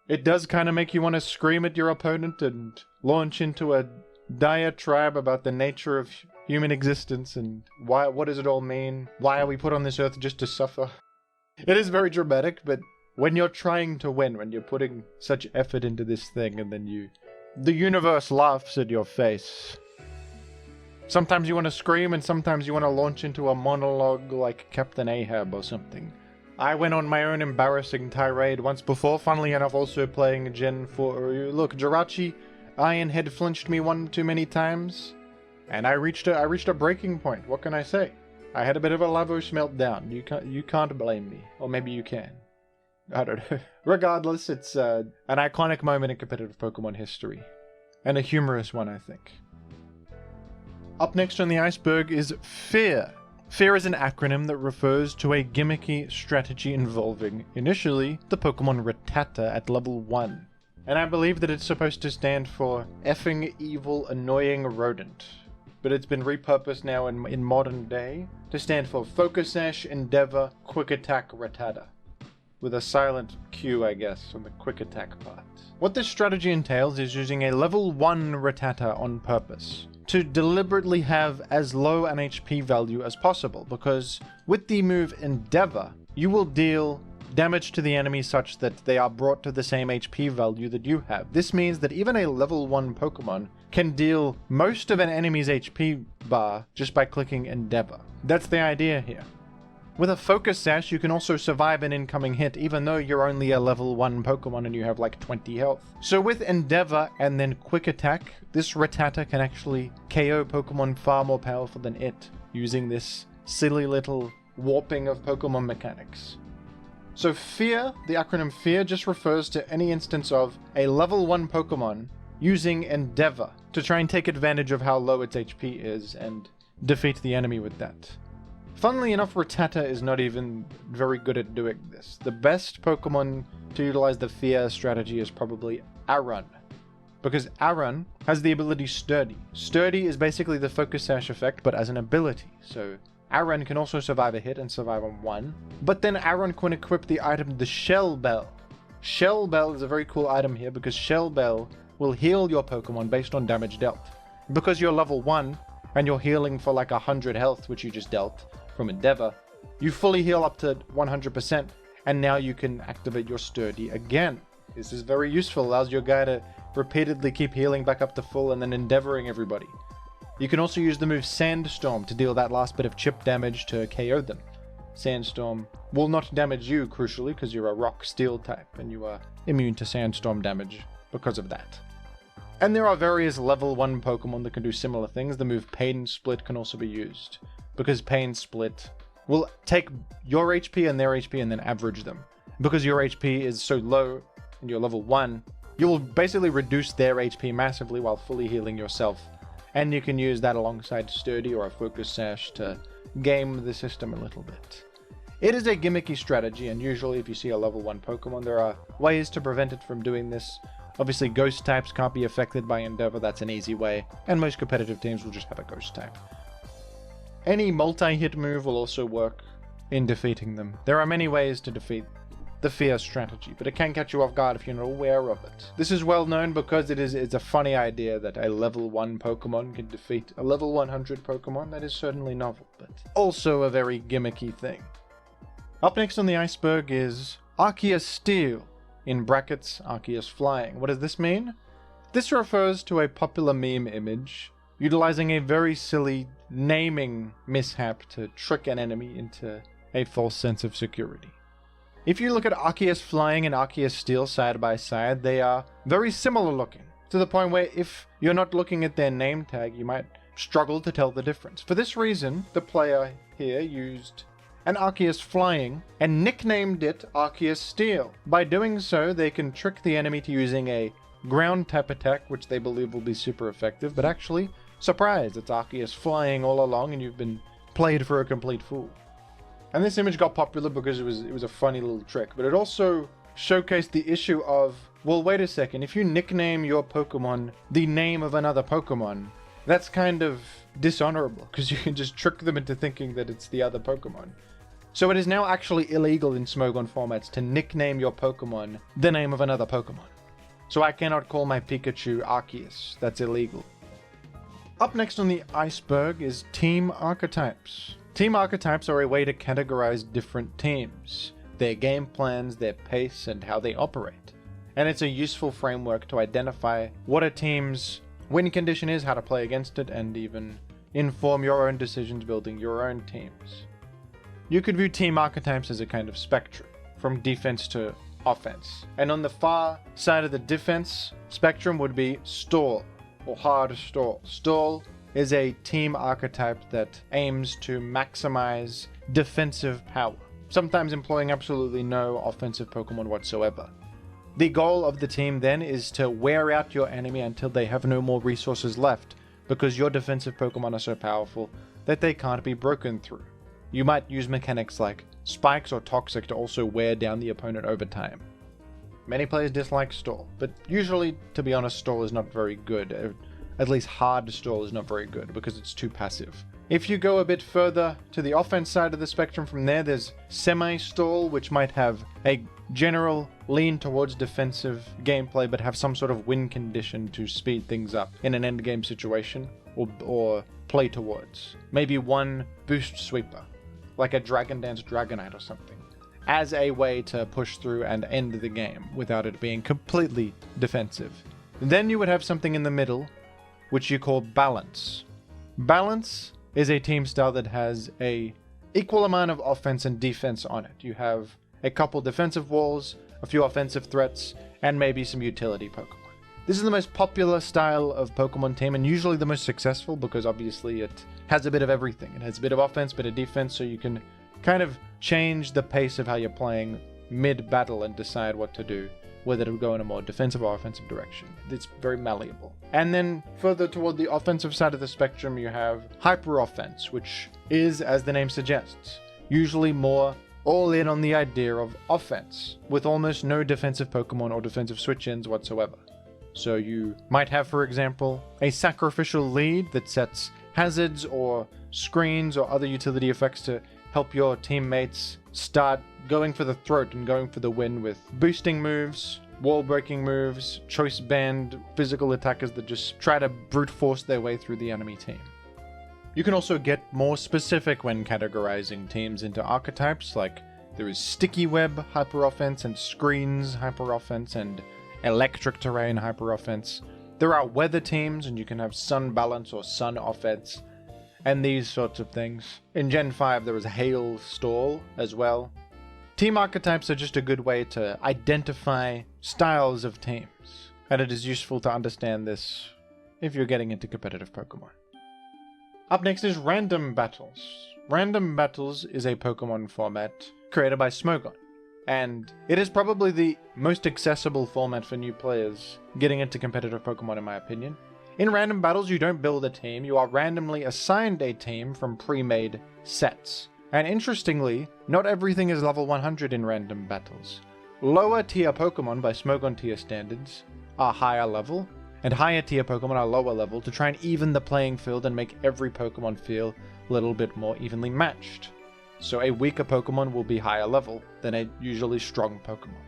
It does kind of make you want to scream at your opponent and launch into a diatribe about the nature of human existence and what does it all mean? Why are we put on this earth just to suffer? It is very dramatic, but when you're trying to win, when you're putting such effort into this thing and then the universe laughs at your face. Sometimes you want to scream and sometimes you want to launch into a monologue like Captain Ahab or something. I went on my own embarrassing tirade once before, funnily enough also playing Gen 4. Look, Jirachi Iron Head flinched me one too many times, and I reached a breaking point. What can I say? I had a bit of a Lavos meltdown. You can't blame me. Or maybe you can. I don't know. Regardless, it's an iconic moment in competitive Pokemon history. And a humorous one, I think. Up next on the iceberg is F.E.A.R. F.E.A.R is an acronym that refers to a gimmicky strategy involving, initially, the Pokemon Rattata at level 1. And I believe that it's supposed to stand for effing evil annoying rodent. But it's been repurposed now in modern day to stand for Focus Sash Endeavor Quick Attack Rattata. With a silent Q, I guess, on the quick attack part. What this strategy entails is using a level 1 Rattata on purpose to deliberately have as low an HP value as possible, because with the move Endeavor, you will deal damage to the enemy such that they are brought to the same HP value that you have. This means that even a level 1 Pokemon can deal most of an enemy's HP bar just by clicking Endeavor. That's the idea here. With a Focus Sash, you can also survive an incoming hit even though you're only a level 1 Pokemon and you have like 20 health. So with Endeavor and then Quick Attack, this Rattata can actually KO Pokemon far more powerful than it, using this silly little warping of Pokemon mechanics. So F.E.A.R, the acronym F.E.A.R, just refers to any instance of a level 1 Pokemon using Endeavor to try and take advantage of how low its HP is and defeat the enemy with that. Funnily enough, Rattata is not even very good at doing this. The best Pokemon to utilize the F.E.A.R strategy is probably Aron, because Aron has the ability Sturdy. Sturdy is basically the Focus Sash effect, but as an ability, so Aron can also survive a hit and survive on 1, but then Aron can equip the item the Shell Bell. Shell Bell is a very cool item here because Shell Bell will heal your Pokemon based on damage dealt. Because you're level 1 and you're healing for like 100 health, which you just dealt from Endeavor, you fully heal up to 100%, and now you can activate your Sturdy again. This is very useful, allows your guy to repeatedly keep healing back up to full and then endeavoring everybody. You can also use the move Sandstorm to deal that last bit of chip damage to KO them. Sandstorm will not damage you, crucially, because you're a Rock Steel type and you are immune to Sandstorm damage because of that. And there are various level 1 Pokemon that can do similar things. The move Pain Split can also be used, because Pain Split will take your HP and their HP and then average them. Because your HP is so low and you're level 1, you will basically reduce their HP massively while fully healing yourself. And you can use that alongside Sturdy or a Focus Sash to game the system a little bit. It is a gimmicky strategy, and usually if you see a level 1 Pokemon, there are ways to prevent it from doing this. Obviously, Ghost types can't be affected by Endeavor, that's an easy way, and most competitive teams will just have a Ghost type. Any multi-hit move will also work in defeating them. There are many ways to defeat the F.E.A.R strategy, but it can catch you off guard if you're not aware of it. This is well known because it's a funny idea that a level 1 Pokemon can defeat a level 100 Pokemon. That is certainly novel, but also a very gimmicky thing. Up next on the iceberg is Arceus-Steel, in brackets Arceus-Flying. What does this mean? This refers to a popular meme image utilizing a very silly naming mishap to trick an enemy into a false sense of security. If you look at Arceus-Flying and Arceus-Steel side by side, they are very similar looking, to the point where if you're not looking at their name tag, you might struggle to tell the difference. For this reason, the player here used an Arceus-Flying and nicknamed it Arceus-Steel. By doing so, they can trick the enemy to using a ground type attack, which they believe will be super effective, but actually, surprise, it's Arceus-Flying all along and you've been played for a complete fool. And this image got popular because it was a funny little trick, but it also showcased the issue of, well, wait a second, if you nickname your Pokemon the name of another Pokemon, that's kind of dishonorable, because you can just trick them into thinking that it's the other Pokemon. So it is now actually illegal in Smogon formats to nickname your Pokemon the name of another Pokemon. So I cannot call my Pikachu Arceus, that's illegal. Up next on the iceberg is Team Archetypes. Team Archetypes are a way to categorize different teams, their game plans, their pace, and how they operate. And it's a useful framework to identify what a team's win condition is, how to play against it, and even inform your own decisions building your own teams. You could view Team Archetypes as a kind of spectrum, from defense to offense. And on the far side of the defense spectrum would be Stall, or Hard Stall. Stall is a team archetype that aims to maximize defensive power, sometimes employing absolutely no offensive Pokemon whatsoever. The goal of the team then is to wear out your enemy until they have no more resources left, because your defensive Pokemon are so powerful that they can't be broken through. You might use mechanics like Spikes or Toxic to also wear down the opponent over time. Many players dislike Stall, but usually, to be honest, Stall is not very good. At least Hard Stall is not very good because it's too passive. If you go a bit further to the offense side of the spectrum from there's Semi-Stall, which might have a general lean towards defensive gameplay but have some sort of win condition to speed things up in an endgame situation or play towards. Maybe one Boost Sweeper, like a Dragon Dance Dragonite or something. as a way to push through and end the game without it being completely defensive. Then you would have something in the middle, which you call balance. Balance is a team style that has a equal amount of offense and defense on it. You have a couple defensive walls, a few offensive threats, and maybe some utility Pokemon. This is the most popular style of Pokemon team, and usually the most successful, because obviously it has a bit of everything. It has a bit of offense, bit of defense, so you can kind of change the pace of how you're playing mid-battle and decide what to do, whether to go in a more defensive or offensive direction. It's very malleable. And then further toward the offensive side of the spectrum, you have Hyper Offense, which is, as the name suggests, usually more all in on the idea of offense, with almost no defensive Pokemon or defensive switch-ins whatsoever. So you might have, for example, a sacrificial lead that sets hazards or screens or other utility effects to help your teammates start going for the throat and going for the win with boosting moves, wall-breaking moves, choice band, physical attackers that just try to brute force their way through the enemy team. You can also get more specific when categorizing teams into archetypes, like there is Sticky Web Hyper Offense and Screens Hyper Offense and Electric Terrain Hyper Offense. There are weather teams, and you can have Sun Balance or Sun Offense, and these sorts of things. In Gen 5 there was Hail Stall as well. Team archetypes are just a good way to identify styles of teams, and it is useful to understand this if you're getting into competitive Pokemon. Up next is Random Battles. Random Battles is a Pokemon format created by Smogon, and it is probably the most accessible format for new players getting into competitive Pokemon, in my opinion. In Random Battles, you don't build a team, you are randomly assigned a team from pre-made sets. And interestingly, not everything is level 100 in Random Battles. Lower tier Pokemon by Smogon Tier standards are higher level, and higher tier Pokemon are lower level to try and even the playing field and make every Pokemon feel a little bit more evenly matched. So a weaker Pokemon will be higher level than a usually strong Pokemon.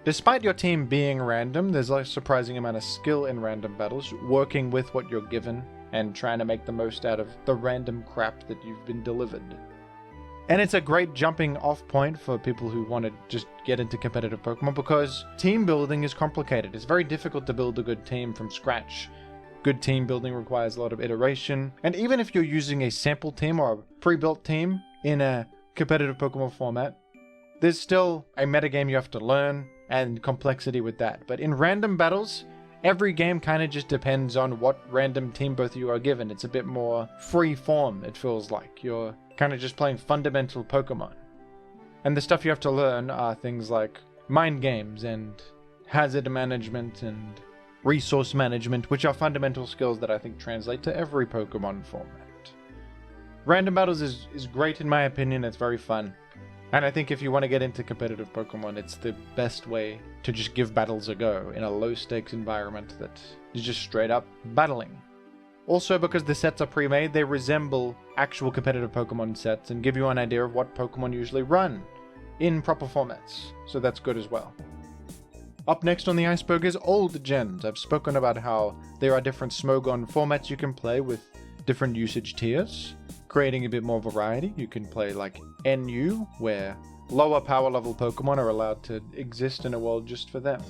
Despite your team being random, there's a surprising amount of skill in Random Battles, working with what you're given and trying to make the most out of the random crap that you've been delivered. And it's a great jumping off point for people who want to just get into competitive Pokemon, because team building is complicated. It's very difficult to build a good team from scratch. Good team building requires a lot of iteration, and even if you're using a sample team or a pre-built team in a competitive Pokemon format, there's still a metagame you have to learn and complexity with that. But in Random Battles, every game kind of just depends on what random team both of you are given. It's a bit more free form, it feels like. You're kind of just playing fundamental Pokemon. And the stuff you have to learn are things like mind games and hazard management and resource management, which are fundamental skills that I think translate to every Pokemon format. Random Battles is great in my opinion. It's very fun. And I think if you want to get into competitive Pokemon, it's the best way to just give battles a go in a low-stakes environment that is just straight up battling. Also, because the sets are pre-made, they resemble actual competitive Pokemon sets and give you an idea of what Pokemon usually run in proper formats, so that's good as well. Up next on the iceberg is Old Gens. I've spoken about how there are different Smogon formats you can play with different usage tiers, creating a bit more variety. You can play like NU, where lower power level Pokemon are allowed to exist in a world just for them.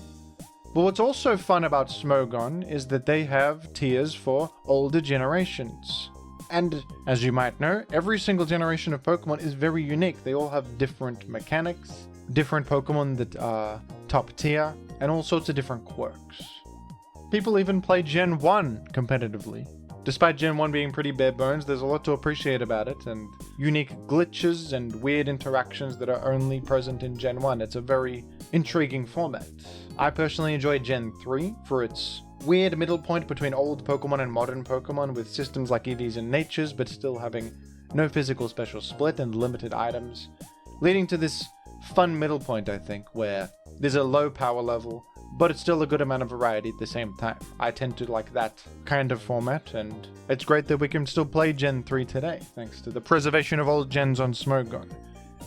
But what's also fun about Smogon is that they have tiers for older generations. And as you might know, every single generation of Pokemon is very unique. They all have different mechanics, different Pokemon that are top tier, and all sorts of different quirks. People even play Gen 1 competitively. Despite Gen 1 being pretty bare bones, there's a lot to appreciate about it, and unique glitches and weird interactions that are only present in Gen 1. It's a very intriguing format. I personally enjoy Gen 3 for its weird middle point between old Pokemon and modern Pokemon, with systems like EVs and Natures, but still having no physical special split and limited items, leading to this fun middle point, I think, where there's a low power level, but it's still a good amount of variety at the same time. I tend to like that kind of format, and it's great that we can still play Gen 3 today, thanks to the preservation of old gens on Smogon.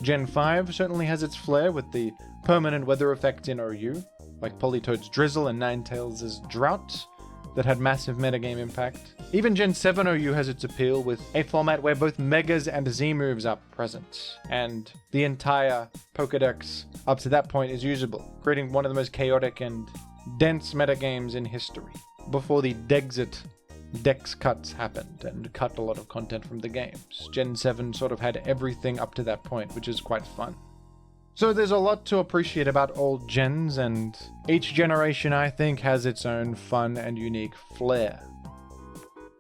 Gen 5 certainly has its flair with the permanent weather effects in OU, like Politoed's Drizzle and Ninetales' Drought, that had massive metagame impact. Even Gen 7 OU has its appeal with a format where both Megas and Z moves are present, and the entire Pokédex up to that point is usable, creating one of the most chaotic and dense metagames in history, before the Dex cuts happened and cut a lot of content from the games. Gen 7 sort of had everything up to that point, which is quite fun. So there's a lot to appreciate about old gens, and each generation, I think, has its own fun and unique flair.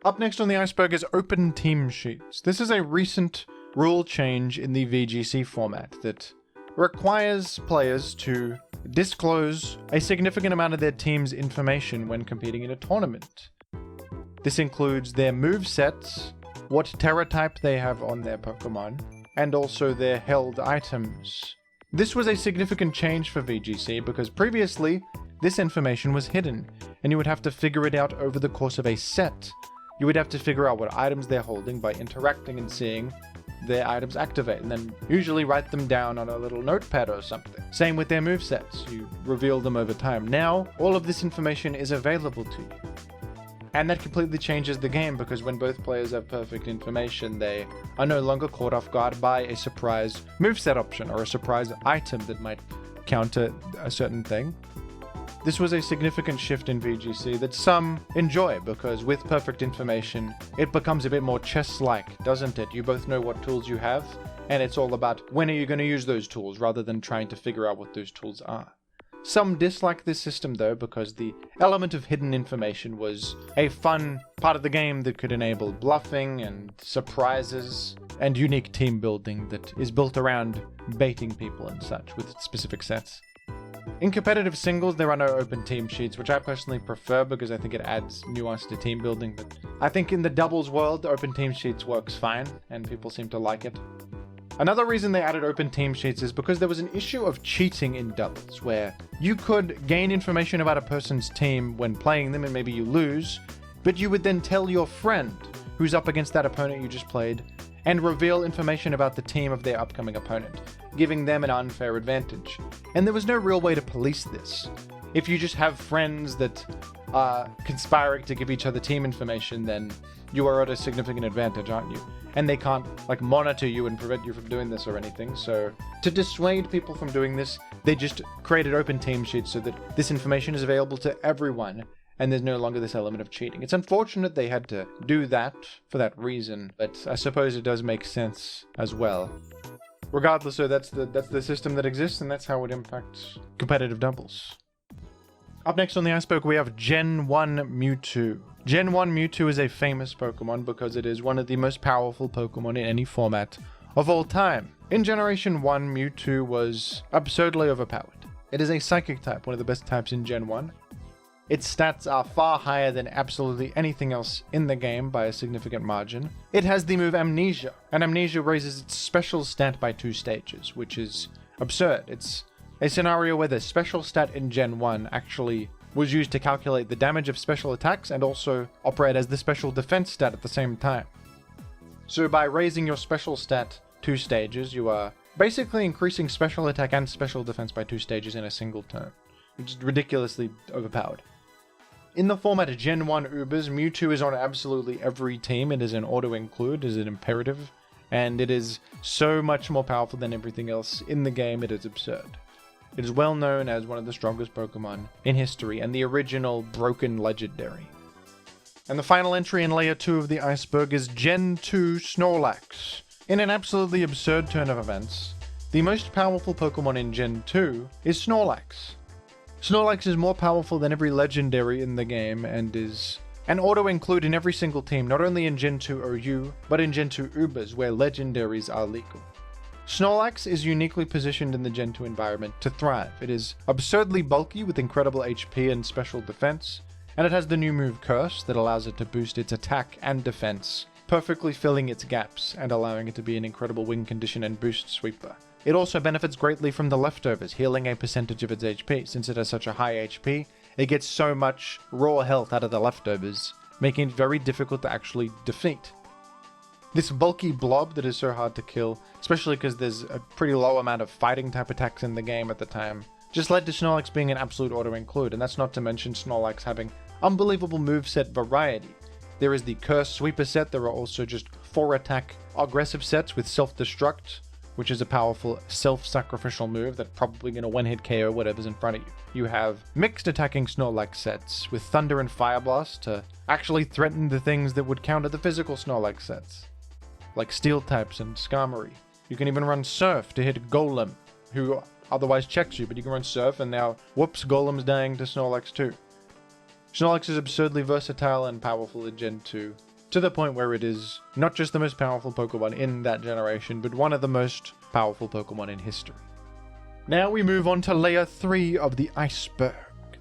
Up next on the iceberg is open team sheets. This is a recent rule change in the VGC format that requires players to disclose a significant amount of their team's information when competing in a tournament. This includes their movesets, what Terra type they have on their Pokemon, and also their held items. This was a significant change for VGC because previously this information was hidden, and you would have to figure it out over the course of a set. You would have to figure out what items they're holding by interacting and seeing their items activate, and then usually write them down on a little notepad or something. Same with their movesets, you reveal them over time. Now, all of this information is available to you. And that completely changes the game because when both players have perfect information, they are no longer caught off guard by a surprise moveset option or a surprise item that might counter a certain thing. This was a significant shift in VGC that some enjoy because with perfect information, it becomes a bit more chess-like, doesn't it? You both know what tools you have, and it's all about when are you going to use those tools rather than trying to figure out what those tools are. Some dislike this system though because the element of hidden information was a fun part of the game that could enable bluffing and surprises and unique team building that is built around baiting people and such with specific sets. In competitive singles, there are no open team sheets, which I personally prefer because I think it adds nuance to team building, but I think in the doubles world, the open team sheets works fine and people seem to like it. Another reason they added open team sheets is because there was an issue of cheating in doubles, where you could gain information about a person's team when playing them and maybe you lose, but you would then tell your friend who's up against that opponent you just played and reveal information about the team of their upcoming opponent, giving them an unfair advantage. And there was no real way to police this. If you just have friends that are conspiring to give each other team information, then you are at a significant advantage, aren't you? And they can't monitor you and prevent you from doing this or anything. So to dissuade people from doing this, they just created open team sheets so that this information is available to everyone and there's no longer this element of cheating. It's unfortunate they had to do that for that reason, but I suppose it does make sense as well. Regardless, so that's the system that exists and that's how it impacts competitive doubles. Up next on the iceberg, we have Gen 1 Mewtwo. Gen 1 Mewtwo is a famous Pokemon because it is one of the most powerful Pokemon in any format of all time. In Generation 1, Mewtwo was absurdly overpowered. It is a Psychic type, one of the best types in Gen 1. Its stats are far higher than absolutely anything else in the game by a significant margin. It has the move Amnesia, and Amnesia raises its special stat by 2 stages, which is absurd. It's a scenario where the special stat in Gen 1 actually was used to calculate the damage of special attacks and also operate as the special defense stat at the same time. So by raising your special stat 2 stages, you are basically increasing special attack and special defense by 2 stages in a single turn, which is ridiculously overpowered. In the format of Gen 1 Ubers, Mewtwo is on absolutely every team. It is an auto-include, it is an imperative, and it is so much more powerful than everything else in the game, it is absurd. It is well known as one of the strongest Pokemon in history, and the original broken legendary. And the final entry in Layer 2 of the iceberg is Gen 2 Snorlax. In an absolutely absurd turn of events, the most powerful Pokemon in Gen 2 is Snorlax. Snorlax is more powerful than every legendary in the game, and is an auto-include in every single team, not only in Gen 2 OU, but in Gen 2 Ubers, where legendaries are legal. Snorlax is uniquely positioned in the Gen 2 environment to thrive. It is absurdly bulky with incredible HP and special defense, and it has the new move Curse that allows it to boost its attack and defense, perfectly filling its gaps and allowing it to be an incredible win condition and boost sweeper. It also benefits greatly from the leftovers, healing a percentage of its HP. Since it has such a high HP, it gets so much raw health out of the leftovers, making it very difficult to actually defeat. This bulky blob that is so hard to kill, especially because there's a pretty low amount of fighting type attacks in the game at the time, just led to Snorlax being an absolute auto-include, and that's not to mention Snorlax having unbelievable moveset variety. There is the Curse Sweeper set. There are also just 4 attack aggressive sets with Self-Destruct, which is a powerful self-sacrificial move that's probably going to one-hit KO whatever's in front of you. You have mixed attacking Snorlax sets with Thunder and Fire Blast to actually threaten the things that would counter the physical Snorlax sets, like Steel types and Skarmory. You can even run Surf to hit Golem, who otherwise checks you, but you can run Surf and now, whoops, Golem's dying to Snorlax too. Snorlax is absurdly versatile and powerful in Gen 2, to the point where it is not just the most powerful Pokemon in that generation, but one of the most powerful Pokemon in history. Now we move on to Layer 3 of the Iceberg.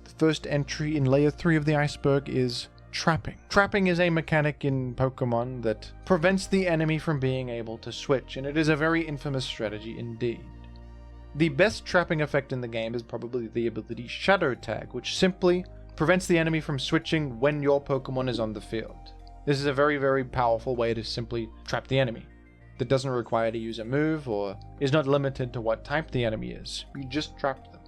The first entry in Layer 3 of the Iceberg is Trapping. Trapping is a mechanic in Pokemon that prevents the enemy from being able to switch, and it is a very infamous strategy indeed. The best trapping effect in the game is probably the ability Shadow Tag, which simply prevents the enemy from switching when your Pokemon is on the field. This is a very, very powerful way to simply trap the enemy. That doesn't require to use a move or is not limited to what type the enemy is. You just trap them.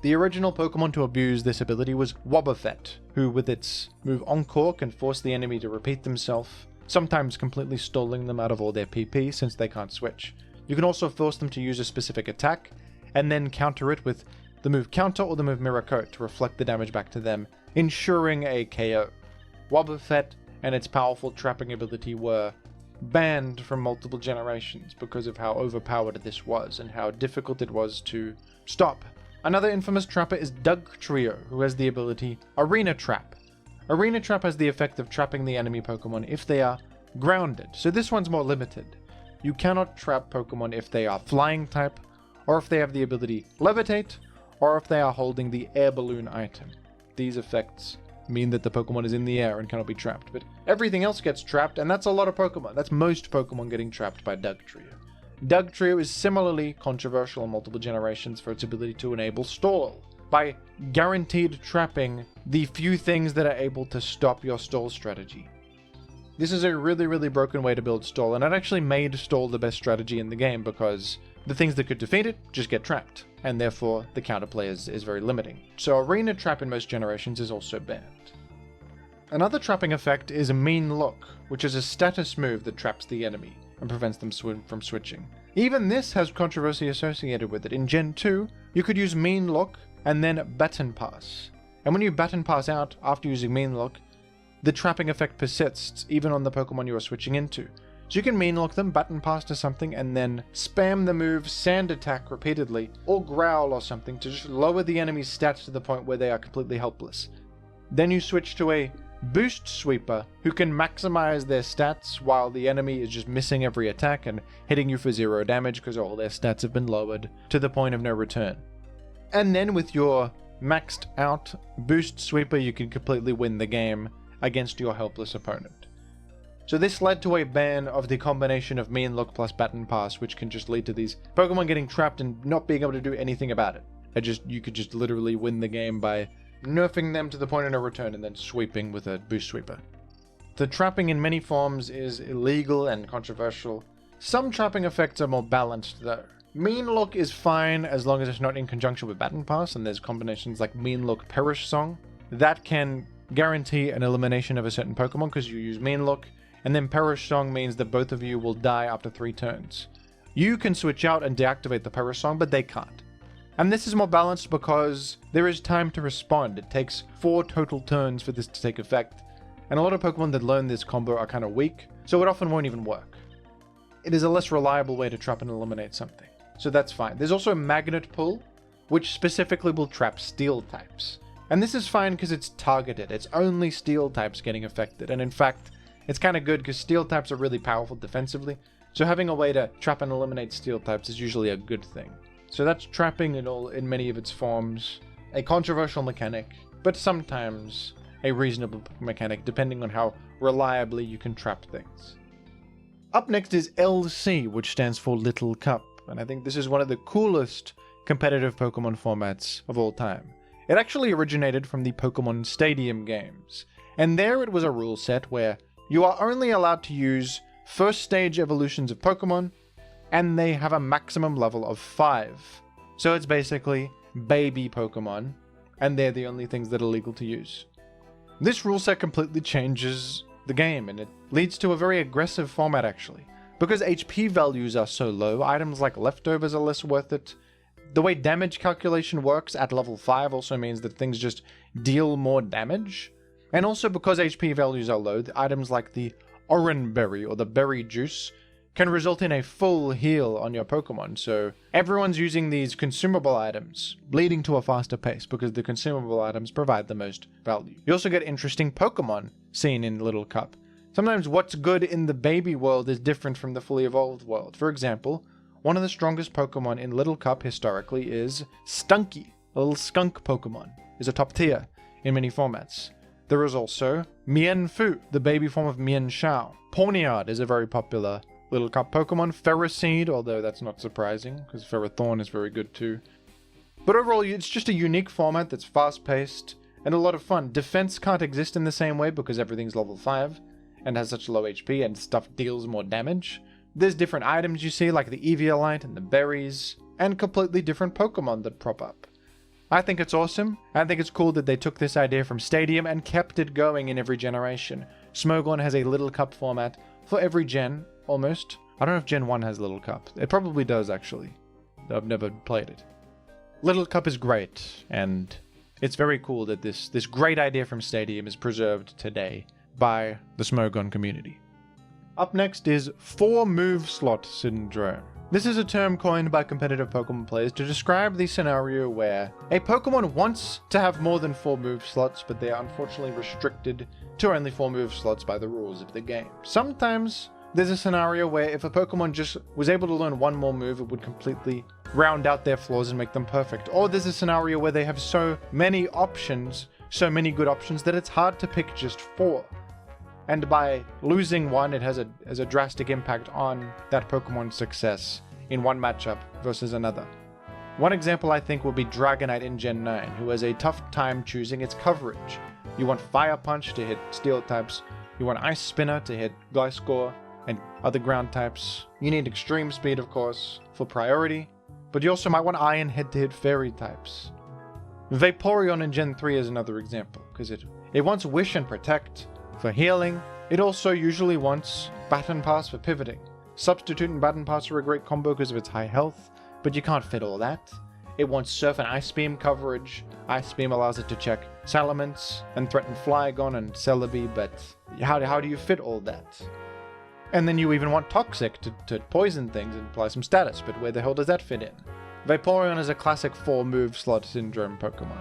The original Pokemon to abuse this ability was Wobbuffet, who with its move Encore can force the enemy to repeat themselves, sometimes completely stalling them out of all their PP since they can't switch. You can also force them to use a specific attack, and then counter it with the move Counter or the move Mirror Coat to reflect the damage back to them, ensuring a KO. Wobbuffet and its powerful trapping ability were banned from multiple generations because of how overpowered this was and how difficult it was to stop. Another infamous trapper is Dugtrio, who has the ability Arena Trap. Arena Trap has the effect of trapping the enemy Pokemon if they are grounded, so this one's more limited. You cannot trap Pokemon if they are Flying type, or if they have the ability Levitate, or if they are holding the Air Balloon item. These effects mean that the Pokemon is in the air and cannot be trapped, but everything else gets trapped, and that's a lot of Pokemon. That's most Pokemon getting trapped by Dugtrio. Dugtrio is similarly controversial in multiple generations for its ability to enable stall, by guaranteed trapping the few things that are able to stop your stall strategy. This is a really, really broken way to build stall, and it actually made stall the best strategy in the game because the things that could defeat it just get trapped, and therefore the counterplay is very limiting. So Arena Trap in most generations is also banned. Another trapping effect is Mean Look, which is a status move that traps the enemy and prevents them from switching. Even this has controversy associated with it. In Gen 2, you could use Mean Look and then Baton Pass. And when you Baton Pass out after using Mean Look, the trapping effect persists even on the Pokemon you are switching into. So you can Mean Look them, Baton Pass to something, and then spam the move Sand Attack repeatedly, or Growl or something to just lower the enemy's stats to the point where they are completely helpless. Then you switch to a Boost Sweeper, who can maximize their stats while the enemy is just missing every attack and hitting you for 0 damage because all their stats have been lowered to the point of no return. And then with your maxed out Boost Sweeper, you can completely win the game against your helpless opponent. So this led to a ban of the combination of Mean Look plus Baton Pass, which can just lead to these Pokemon getting trapped and not being able to do anything about it. You could just literally win the game by nerfing them to the point of no return and then sweeping with a Boost Sweeper. The trapping in many forms is illegal and controversial. Some trapping effects are more balanced though. Mean Look is fine as long as it's not in conjunction with Baton Pass, and there's combinations like Mean Look Perish Song that can guarantee an elimination of a certain Pokemon because you use Mean Look, and then Perish Song means that both of you will die after 3 turns. You can switch out and deactivate the Perish Song, but they can't. And this is more balanced because there is time to respond. It takes 4 total turns for this to take effect, and a lot of Pokemon that learn this combo are kind of weak, so it often won't even work. It is a less reliable way to trap and eliminate something, so that's fine. There's also Magnet Pull, which specifically will trap Steel types. And this is fine because it's targeted. It's only Steel types getting affected, and in fact, it's kind of good because Steel types are really powerful defensively, so having a way to trap and eliminate Steel types is usually a good thing. So that's trapping in many of its forms. A controversial mechanic, but sometimes a reasonable mechanic depending on how reliably you can trap things. Up next is LC, which stands for Little Cup, and I think this is one of the coolest competitive Pokemon formats of all time. It actually originated from the Pokemon Stadium games, and there it was a rule set where you are only allowed to use first stage evolutions of Pokemon, and they have a maximum level of 5. So it's basically baby Pokemon, and they're the only things that are legal to use. This rule set completely changes the game, and it leads to a very aggressive format actually. Because HP values are so low, items like leftovers are less worth it. The way damage calculation works at level 5 also means that things just deal more damage. And also because HP values are low, the items like the Oran Berry or the Berry Juice can result in a full heal on your Pokemon, so everyone's using these consumable items, leading to a faster pace because the consumable items provide the most value. You also get interesting Pokemon seen in Little Cup. Sometimes what's good in the baby world is different from the fully evolved world. For example, one of the strongest Pokemon in Little Cup historically is Stunky. A little skunk Pokemon is a top tier in many formats. There is also Mienfoo, the baby form of Mienshao. Pawniard is a very popular Little Cup Pokemon. Ferroseed, although that's not surprising, because Ferrothorn is very good too. But overall, it's just a unique format that's fast-paced and a lot of fun. Defense can't exist in the same way because everything's level 5 and has such low HP and stuff deals more damage. There's different items you see, like the Eviolite and the berries, and completely different Pokemon that prop up. I think it's awesome. I think it's cool that they took this idea from Stadium and kept it going in every generation. Smogon has a Little Cup format for every gen, almost. I don't know if Gen 1 has Little Cup. It probably does, actually. I've never played it. Little Cup is great, and it's very cool that this great idea from Stadium is preserved today by the Smogon community. Up next is 4 move slot syndrome. This is a term coined by competitive Pokemon players to describe the scenario where a Pokemon wants to have more than 4 move slots, but they are unfortunately restricted to only 4 move slots by the rules of the game. Sometimes there's a scenario where if a Pokemon just was able to learn 1 more move, it would completely round out their flaws and make them perfect. Or there's a scenario where they have so many options, so many good options, that it's hard to pick just 4. And by losing one, it has a drastic impact on that Pokemon's success in one matchup versus another. One example I think will be Dragonite in Gen 9, who has a tough time choosing its coverage. You want Fire Punch to hit Steel types, you want Ice Spinner to hit Gliscor and other ground types. You need Extreme Speed, of course, for priority, but you also might want Iron Head to hit Fairy types. Vaporeon in Gen 3 is another example, because it wants Wish and Protect for healing. It also usually wants Baton Pass for pivoting. Substitute and Baton Pass are a great combo because of its high health, but you can't fit all that. It wants Surf and Ice Beam coverage. Ice Beam allows it to check Salamence and threaten Flygon and Celebi, but how do you fit all that? And then you even want Toxic to poison things and apply some status, but where the hell does that fit in? Vaporeon is a classic 4 move slot syndrome Pokemon.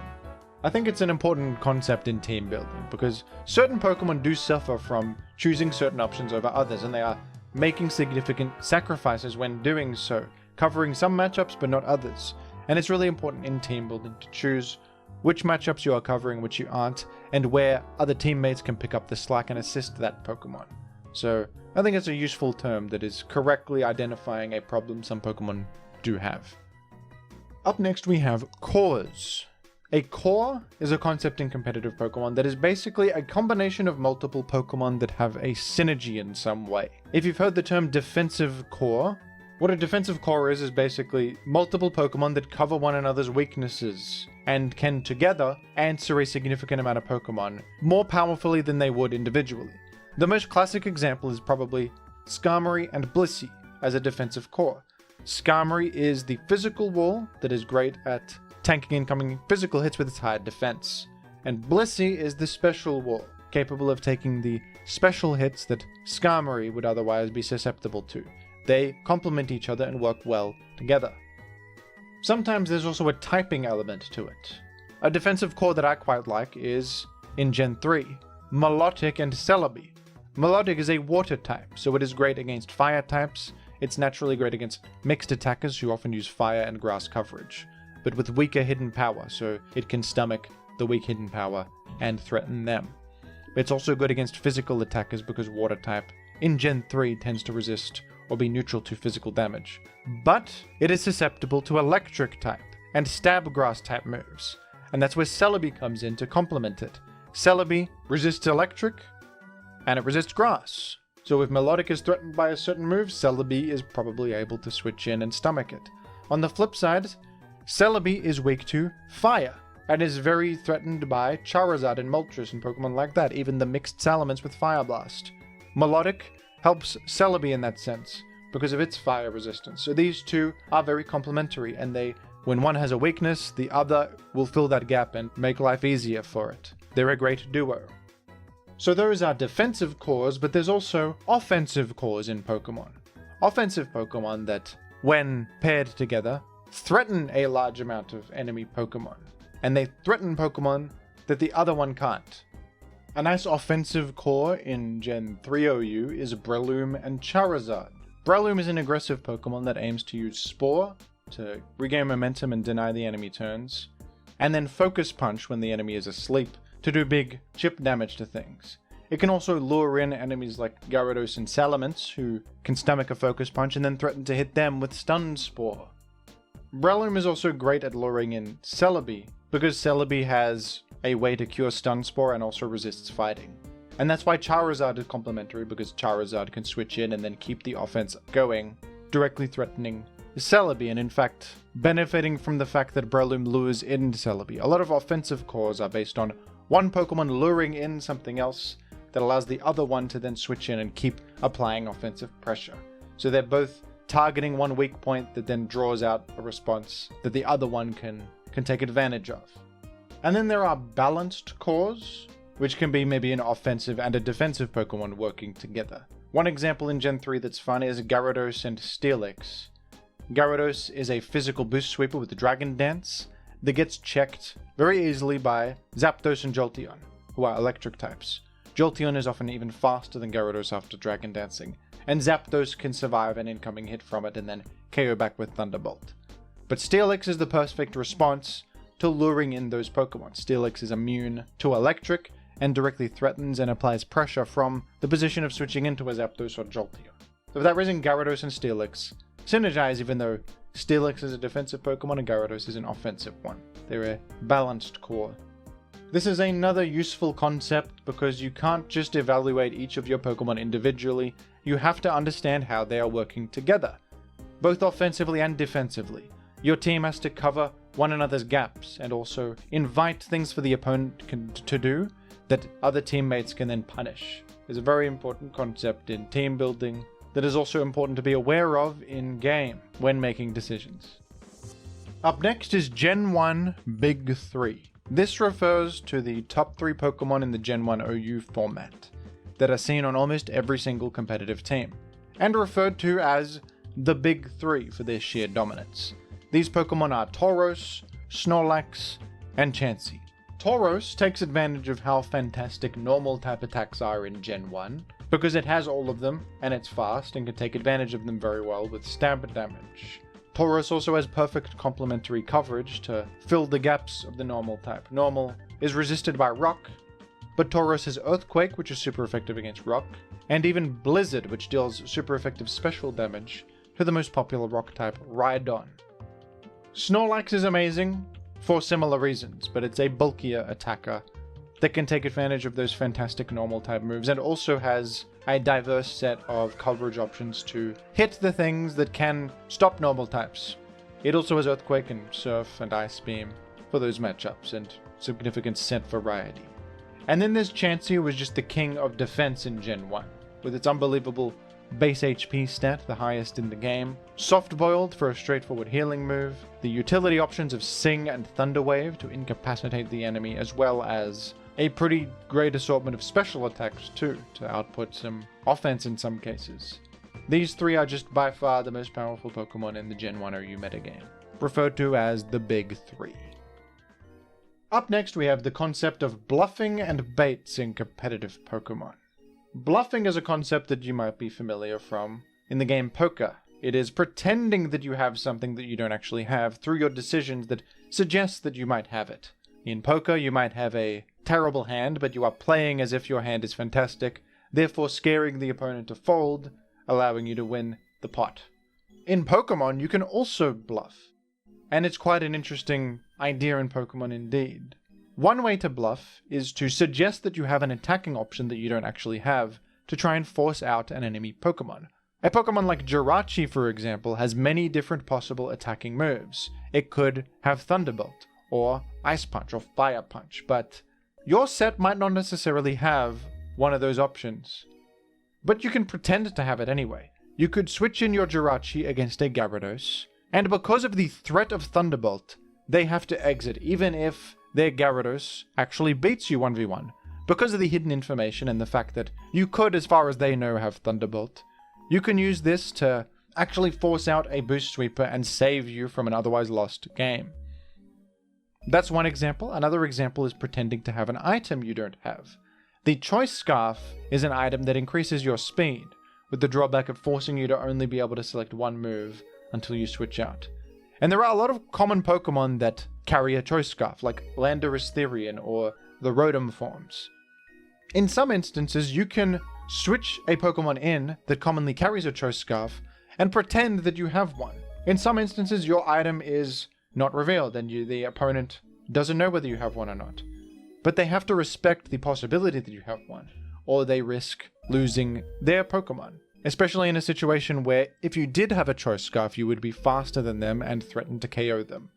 I think it's an important concept in team building, because certain Pokemon do suffer from choosing certain options over others, and they are making significant sacrifices when doing so, covering some matchups but not others. And it's really important in team building to choose which matchups you are covering, which you aren't, and where other teammates can pick up the slack and assist that Pokemon. So I think it's a useful term that is correctly identifying a problem some Pokemon do have. Up next we have cores. A core is a concept in competitive Pokemon that is basically a combination of multiple Pokemon that have a synergy in some way. If you've heard the term defensive core, what a defensive core is basically multiple Pokemon that cover one another's weaknesses and can together answer a significant amount of Pokemon more powerfully than they would individually. The most classic example is probably Skarmory and Blissey as a defensive core. Skarmory is the physical wall that is great at tanking incoming physical hits with its high defense, and Blissey is the special wall, capable of taking the special hits that Skarmory would otherwise be susceptible to. They complement each other and work well together. Sometimes there's also a typing element to it. A defensive core that I quite like is, in Gen 3, Milotic and Celebi. Milotic is a water type, so it is great against fire types. It's naturally great against mixed attackers who often use fire and grass coverage, but with weaker hidden power, so it can stomach the weak hidden power and threaten them. It's also good against physical attackers because water type in Gen 3 tends to resist or be neutral to physical damage. But it is susceptible to electric type and stab grass type moves, and that's where Celebi comes in to complement it. Celebi resists electric and it resists grass. So if Milotic is threatened by a certain move, Celebi is probably able to switch in and stomach it. On the flip side, Celebi is weak to fire, and is very threatened by Charizard and Moltres and Pokemon like that, even the mixed Salamence with Fire Blast. Melodic helps Celebi in that sense, because of its fire resistance. So these two are very complementary, and when one has a weakness, the other will fill that gap and make life easier for it. They're a great duo. So those are defensive cores, but there's also offensive cores in Pokemon. Offensive Pokemon that, when paired together, threaten a large amount of enemy Pokemon. And they threaten Pokemon that the other one can't. A nice offensive core in Gen 3 OU is Breloom and Charizard. Breloom is an aggressive Pokemon that aims to use Spore to regain momentum and deny the enemy turns, and then Focus Punch when the enemy is asleep to do big chip damage to things. It can also lure in enemies like Gyarados and Salamence, who can stomach a Focus Punch and then threaten to hit them with Stun Spore. Breloom is also great at luring in Celebi, because Celebi has a way to cure Stun Spore and also resists fighting. And that's why Charizard is complementary, because Charizard can switch in and then keep the offense going, directly threatening Celebi, and in fact, benefiting from the fact that Breloom lures in Celebi. A lot of offensive cores are based on one Pokemon luring in something else that allows the other one to then switch in and keep applying offensive pressure. So they're both targeting one weak point that then draws out a response that the other one can take advantage of. And then there are balanced cores, which can be maybe an offensive and a defensive Pokemon working together. One example in Gen 3 that's fun is Gyarados and Steelix. Gyarados is a physical boost sweeper with the Dragon Dance that gets checked very easily by Zapdos and Jolteon, who are electric types. Jolteon is often even faster than Gyarados after Dragon Dancing, and Zapdos can survive an incoming hit from it and then KO back with Thunderbolt. But Steelix is the perfect response to luring in those Pokemon. Steelix is immune to electric and directly threatens and applies pressure from the position of switching into a Zapdos or Jolteon. So for that reason, Gyarados and Steelix synergize, even though Steelix is a defensive Pokemon and Gyarados is an offensive one. They're a balanced core. This is another useful concept because you can't just evaluate each of your Pokemon individually, you have to understand how they are working together, both offensively and defensively. Your team has to cover one another's gaps and also invite things for the opponent to do that other teammates can then punish. It's a very important concept in team building that is also important to be aware of in-game when making decisions. Up next is Gen 1 Big 3. This refers to the top 3 Pokemon in the Gen 1 OU format that are seen on almost every single competitive team, and referred to as the Big 3 for their sheer dominance. These Pokemon are Tauros, Snorlax, and Chansey. Tauros takes advantage of how fantastic normal type attacks are in Gen 1, because it has all of them, and it's fast, and can take advantage of them very well with stamp damage. Tauros also has perfect complementary coverage to fill the gaps of the normal type. Normal is resisted by rock, but Tauros has Earthquake, which is super effective against rock, and even Blizzard, which deals super effective special damage to the most popular rock type, Rhydon. Snorlax is amazing for similar reasons, but it's a bulkier attacker that can take advantage of those fantastic normal type moves and also has a diverse set of coverage options to hit the things that can stop normal types. It also has Earthquake and Surf and Ice Beam for those matchups and significant set variety. And then there's Chansey, who was just the king of defense in Gen 1, with its unbelievable base HP stat, the highest in the game, Soft Boiled for a straightforward healing move, the utility options of Sing and Thunder Wave to incapacitate the enemy, as well as a pretty great assortment of special attacks too, to output some offense in some cases. These 3 are just by far the most powerful Pokemon in the Gen 1 OU metagame, referred to as the Big 3. Up next we have the concept of bluffing and baits in competitive Pokemon. Bluffing is a concept that you might be familiar from in the game poker. It is pretending that you have something that you don't actually have through your decisions that suggest that you might have it. In poker, you might have a terrible hand, but you are playing as if your hand is fantastic, therefore scaring the opponent to fold, allowing you to win the pot. In Pokemon, you can also bluff, and it's quite an interesting idea in Pokemon indeed. One way to bluff is to suggest that you have an attacking option that you don't actually have to try and force out an enemy Pokemon. A Pokemon like Jirachi, for example, has many different possible attacking moves. It could have Thunderbolt, or Ice Punch, or Fire Punch, but your set might not necessarily have one of those options. But you can pretend to have it anyway. You could switch in your Jirachi against a Gyarados, and because of the threat of Thunderbolt, they have to exit even if their Gyarados actually beats you 1v1. Because of the hidden information and the fact that you could, as far as they know, have Thunderbolt, you can use this to actually force out a Boost Sweeper and save you from an otherwise lost game. That's one example. Another example is pretending to have an item you don't have. The Choice Scarf is an item that increases your speed, with the drawback of forcing you to only be able to select one move until you switch out. And there are a lot of common Pokemon that carry a Choice Scarf, like Landorus Therian or the Rotom forms. In some instances, you can switch a Pokemon in that commonly carries a Choice Scarf and pretend that you have one. In some instances, your item is not revealed and the opponent doesn't know whether you have one or not. But they have to respect the possibility that you have one, or they risk losing their Pokemon. Especially in a situation where if you did have a Choice Scarf, you would be faster than them and threaten to KO them.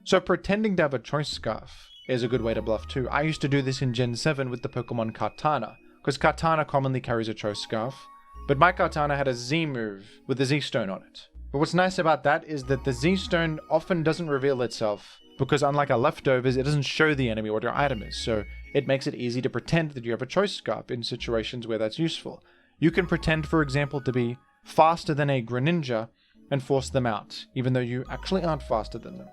So pretending to have a Choice Scarf is a good way to bluff too. I used to do this in Gen 7 with the Pokemon Kartana, because Kartana commonly carries a Choice Scarf, but my Kartana had a Z move with a Z-Stone on it. But what's nice about that is that the Z-Stone often doesn't reveal itself, because unlike our leftovers, it doesn't show the enemy what your item is, so it makes it easy to pretend that you have a Choice Scarf in situations where that's useful. You can pretend, for example, to be faster than a Greninja and force them out, even though you actually aren't faster than them.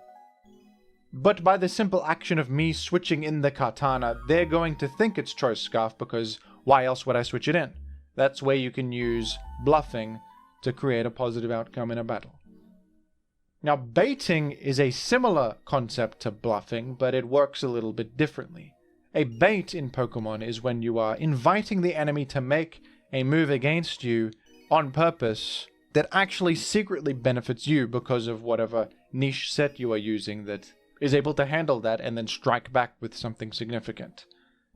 But by the simple action of me switching in the Kartana, they're going to think it's Choice Scarf, because why else would I switch it in? That's where you can use Bluffing to create a positive outcome in a battle. Now, baiting is a similar concept to Bluffing, but it works a little bit differently. A bait in Pokemon is when you are inviting the enemy to make a move against you on purpose that actually secretly benefits you because of whatever niche set you are using that is able to handle that and then strike back with something significant.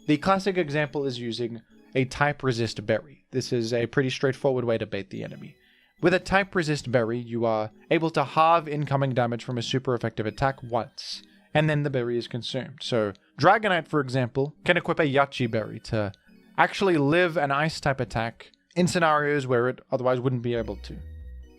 The classic example is using a Type Resist Berry. This is a pretty straightforward way to bait the enemy. With a Type Resist Berry, you are able to halve incoming damage from a super effective attack once, and then the berry is consumed. So Dragonite, for example, can equip a Yachi Berry to actually live an Ice-type attack in scenarios where it otherwise wouldn't be able to.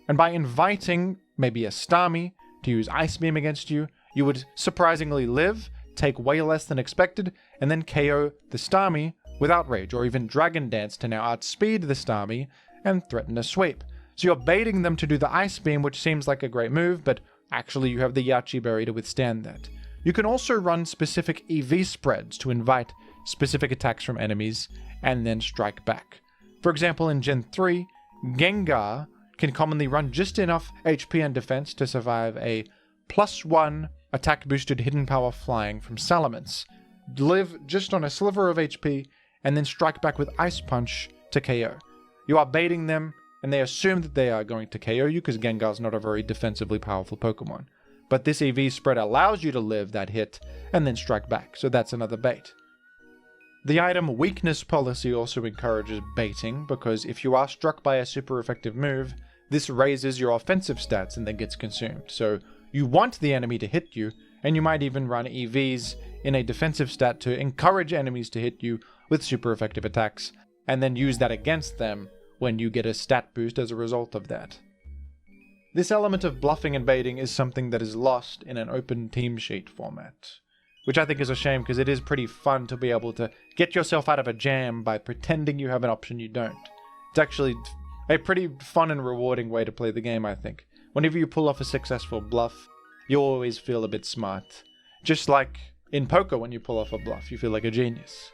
And by inviting maybe a Starmie to use Ice Beam against you, you would surprisingly live, take way less than expected, and then KO the Starmie with Outrage, or even Dragon Dance to now outspeed the Starmie and threaten a sweep. So you're baiting them to do the Ice Beam, which seems like a great move, but actually you have the Yachi Berry to withstand that. You can also run specific EV spreads to invite specific attacks from enemies and then strike back. For example, in Gen 3, Gengar can commonly run just enough HP and defense to survive a +1 attack boosted hidden power flying from Salamence, live just on a sliver of HP, and then strike back with Ice Punch to KO. You are baiting them, and they assume that they are going to KO you because Gengar's not a very defensively powerful Pokemon. But this EV spread allows you to live that hit and then strike back, so that's another bait. The item Weakness Policy also encourages baiting, because if you are struck by a super effective move, this raises your offensive stats and then gets consumed. So you want the enemy to hit you, and you might even run EVs in a defensive stat to encourage enemies to hit you with super effective attacks, and then use that against them when you get a stat boost as a result of that. This element of bluffing and baiting is something that is lost in an open team sheet format, which I think is a shame because it is pretty fun to be able to get yourself out of a jam by pretending you have an option you don't. It's actually a pretty fun and rewarding way to play the game, I think. Whenever you pull off a successful bluff, you always feel a bit smart. Just like in poker when you pull off a bluff, you feel like a genius.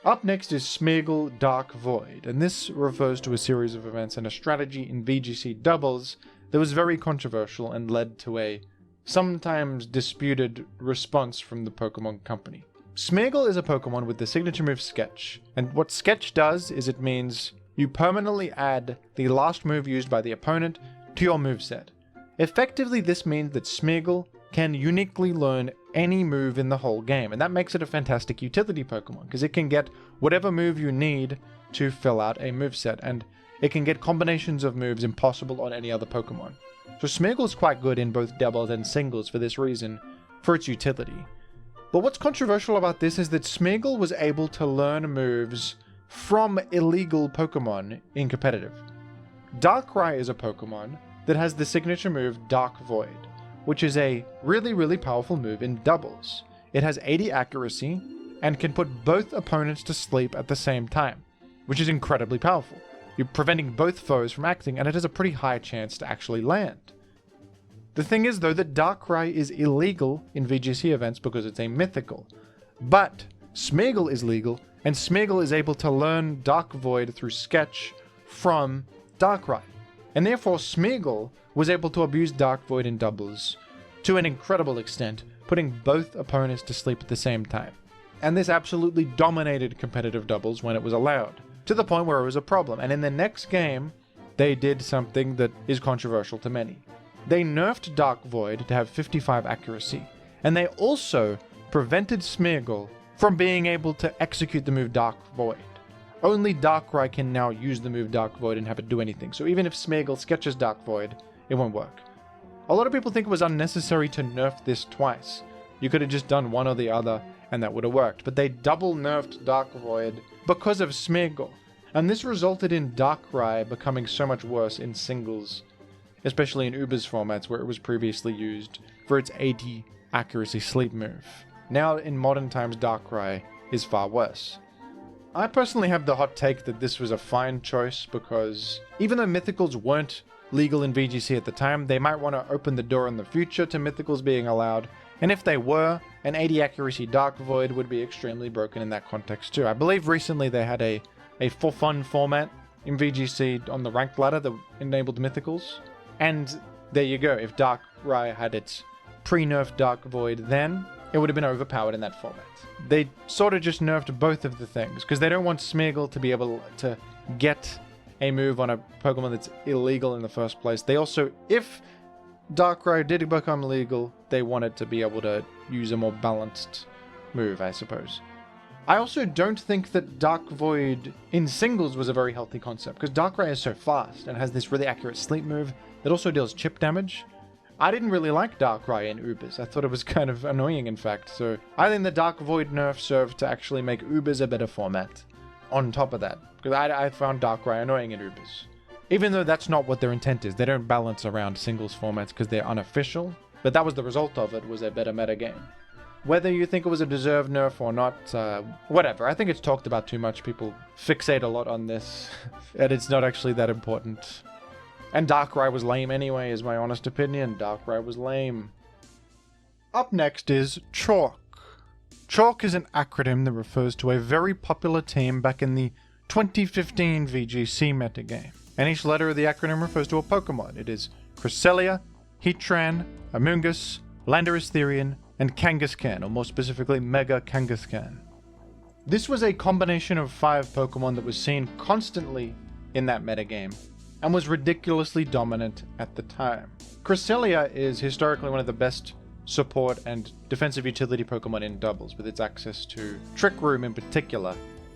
Up next is Smeargle Dark Void, and this refers to a series of events and a strategy in VGC doubles that was very controversial and led to a sometimes disputed response from the Pokemon Company. Smeargle is a Pokemon with the signature move Sketch, and what Sketch does is it means you permanently add the last move used by the opponent to your moveset. Effectively, this means that Smeargle can uniquely learn any move in the whole game, and that makes it a fantastic utility Pokemon, because it can get whatever move you need to fill out a moveset, and it can get combinations of moves impossible on any other Pokemon. So Smeargle is quite good in both doubles and singles for this reason. for its utility. But what's controversial about this is that Smeargle was able to learn moves from illegal Pokemon in competitive. Darkrai is a Pokemon that has the signature move Dark Void, which is a really powerful move in doubles. It has 80 accuracy and can put both opponents to sleep at the same time, which is incredibly powerful. You're preventing both foes from acting, and it has a pretty high chance to actually land. The thing is, though, that Darkrai is illegal in VGC events because it's a mythical. But Smeargle is legal, and Smeargle is able to learn Dark Void through Sketch from Darkrai. And therefore, Smeargle was able to abuse Dark Void in doubles to an incredible extent, putting both opponents to sleep at the same time. And this absolutely dominated competitive doubles when it was allowed, to the point where it was a problem. And in the next game, they did something that is controversial to many. They nerfed Dark Void to have 55 accuracy, and they also prevented Smeargle from being able to execute the move Dark Void. Only Darkrai can now use the move Dark Void and have it do anything, so even if Smeargle sketches Dark Void, it won't work. A lot of people think it was unnecessary to nerf this twice. You could have just done one or the other, and that would have worked, but they double nerfed Dark Void because of Smeargle, and this resulted in Darkrai becoming so much worse in singles, especially in Uber's formats where it was previously used for its 80 accuracy sleep move. Now in modern times, Darkrai is far worse. I personally have the hot take that this was a fine choice because even though Mythicals weren't legal in VGC at the time, they might want to open the door in the future to Mythicals being allowed, and if they were, an 80 accuracy Dark Void would be extremely broken in that context too. I believe recently they had a for fun format in VGC on the ranked ladder that enabled Mythicals. And there you go, if Darkrai had its pre-nerfed Dark Void then, it would have been overpowered in that format. They sort of just nerfed both of the things, because they don't want Smeargle to be able to get a move on a Pokemon that's illegal in the first place. They also, if Darkrai did become legal, they wanted to be able to use a more balanced move, I suppose. I also don't think that Dark Void in singles was a very healthy concept, because Darkrai is so fast and has this really accurate sleep move that also deals chip damage. I didn't really like Darkrai in Ubers. I thought it was kind of annoying, in fact, so I think the Dark Void nerf served to actually make Ubers a better format on top of that, because I found Darkrai annoying in Ubers. Even though that's not what their intent is, they don't balance around singles formats because they're unofficial, but that was the result of it, was a better metagame. Whether you think it was a deserved nerf or not, whatever. I think it's talked about too much. People fixate a lot on this, and it's not actually that important. And Darkrai was lame anyway, is my honest opinion. Darkrai was lame. Up next is Chalk. Chalk is an acronym that refers to a very popular team back in the 2015 VGC metagame. And each letter of the acronym refers to a Pokemon. It is Cresselia, Heatran, Amoonguss, Landorus Therian, and Kangaskhan, or more specifically Mega Kangaskhan. This was a combination of 5 Pokemon that was seen constantly in that metagame, and was ridiculously dominant at the time. Cresselia is historically one of the best support and defensive utility Pokemon in doubles, with its access to Trick Room in particular,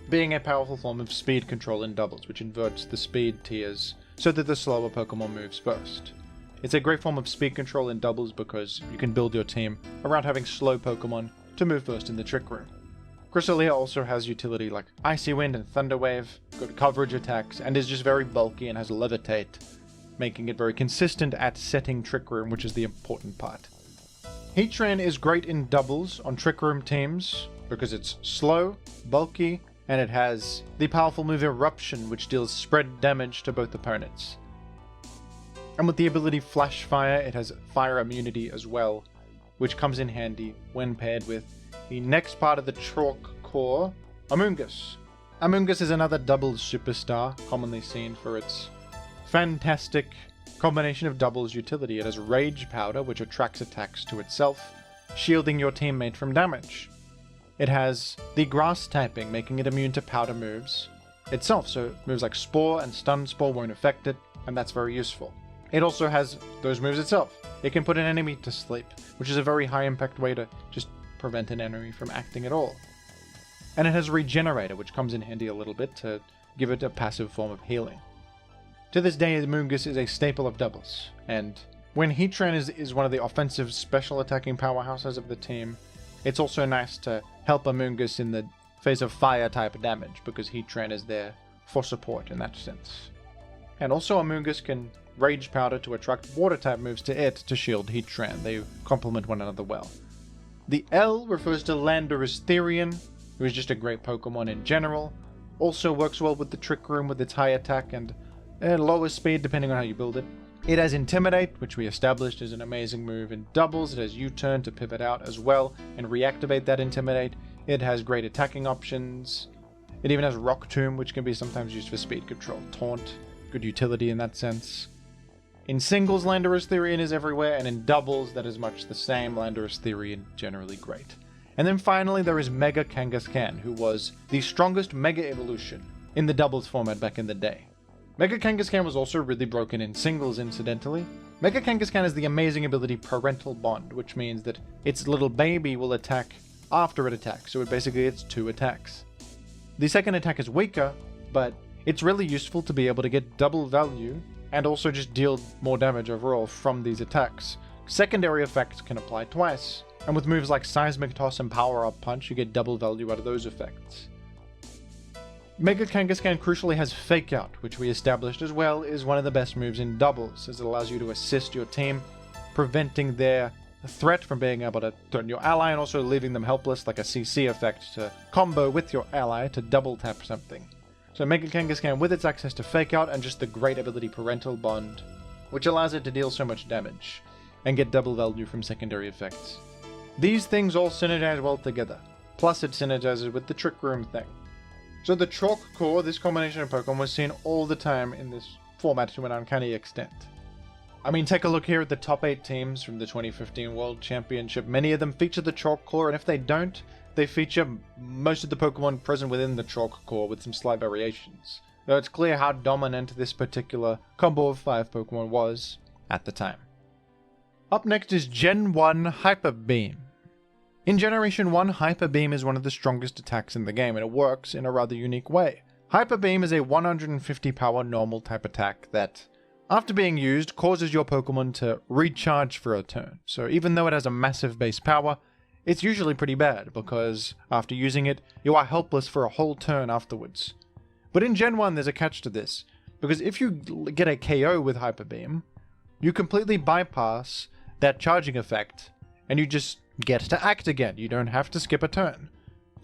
being a powerful form of speed control in doubles, which inverts the speed tiers so that the slower Pokemon moves first. It's a great form of speed control in doubles because you can build your team around having slow Pokemon to move first in the Trick Room. Cresselia also has utility like Icy Wind and Thunder Wave, good coverage attacks, and is just very bulky and has Levitate, making it very consistent at setting Trick Room, which is the important part. Heatran is great in doubles on Trick Room teams because it's slow, bulky, and it has the powerful move Eruption, which deals spread damage to both opponents. And with the ability Flash Fire, it has fire immunity as well, which comes in handy when paired with the next part of the Chalk core, Amoonguss. Amoonguss is another doubles superstar, commonly seen for its fantastic combination of doubles utility. It has Rage Powder, which attracts attacks to itself, shielding your teammate from damage. It has the Grass typing, making it immune to powder moves itself, so moves like Spore and Stun Spore won't affect it, and that's very useful. It also has those moves itself. It can put an enemy to sleep, which is a very high impact way to just prevent an enemy from acting at all. And it has Regenerator, which comes in handy a little bit to give it a passive form of healing. To this day, Amoonguss is a staple of doubles, and When Heatran is one of the offensive special attacking powerhouses of the team, it's also nice to help Amoonguss in the face of fire type damage, because Heatran is there for support in that sense. And also Amoonguss can Rage Powder to attract water type moves to it to shield Heatran. They complement one another well. The L refers to Landorus Therian, who is just a great Pokemon in general. Also works well with the Trick Room with its high attack and lower speed depending on how you build it. It has Intimidate, which we established is an amazing move in doubles. It has U-Turn to pivot out as well and reactivate that Intimidate. It has great attacking options. It even has Rock Tomb, which can be sometimes used for speed control. Taunt, good utility in that sense. In singles, Landorus Therian is everywhere, and in doubles, that is much the same. Landorus Therian, generally great. And then finally, there is Mega Kangaskhan, who was the strongest Mega Evolution in the doubles format back in the day. Mega Kangaskhan was also really broken in singles, incidentally. Mega Kangaskhan has the amazing ability Parental Bond, which means that its little baby will attack after it attacks, so it basically gets 2 attacks. The second attack is weaker, but it's really useful to be able to get double value and also just deal more damage overall from these attacks. Secondary effects can apply twice, and with moves like Seismic Toss and Power Up Punch, you get double value out of those effects. Mega Kangaskhan crucially has Fake Out, which we established as well is one of the best moves in doubles, as it allows you to assist your team, preventing their threat from being able to threaten your ally and also leaving them helpless, like a CC effect to combo with your ally to double tap something. So Mega Kangaskhan with its access to Fake Out and just the great ability Parental Bond, which allows it to deal so much damage and get double value from secondary effects. These things all synergize well together, plus it synergizes with the Trick Room thing. So the Chalk Core, this combination of Pokemon, was seen all the time in this format to an uncanny extent. I mean, take a look here at the top 8 teams from the 2015 World Championship. Many of them feature the Chalk Core, and if they don't, they feature most of the Pokemon present within the Chalk Core with some slight variations. Though it's clear how dominant this particular combo of 5 Pokemon was at the time. Up next is Gen 1 Hyper Beam. In Generation 1, Hyper Beam is one of the strongest attacks in the game, and it works in a rather unique way. Hyper Beam is a 150 power normal type attack that, after being used, causes your Pokemon to recharge for a turn. So even though it has a massive base power, it's usually pretty bad, because after using it, you are helpless for a whole turn afterwards. But in Gen 1, there's a catch to this, because if you get a KO with Hyper Beam, you completely bypass that charging effect, and you just get to act again. You don't have to skip a turn.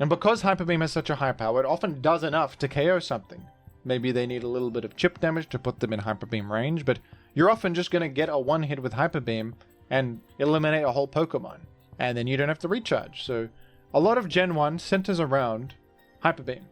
And because Hyper Beam has such a high power, it often does enough to KO something. Maybe they need a little bit of chip damage to put them in Hyper Beam range, but you're often just going to get a one hit with Hyper Beam and eliminate a whole Pokemon. And then you don't have to recharge. So a lot of Gen 1 centers around Hyper Beam,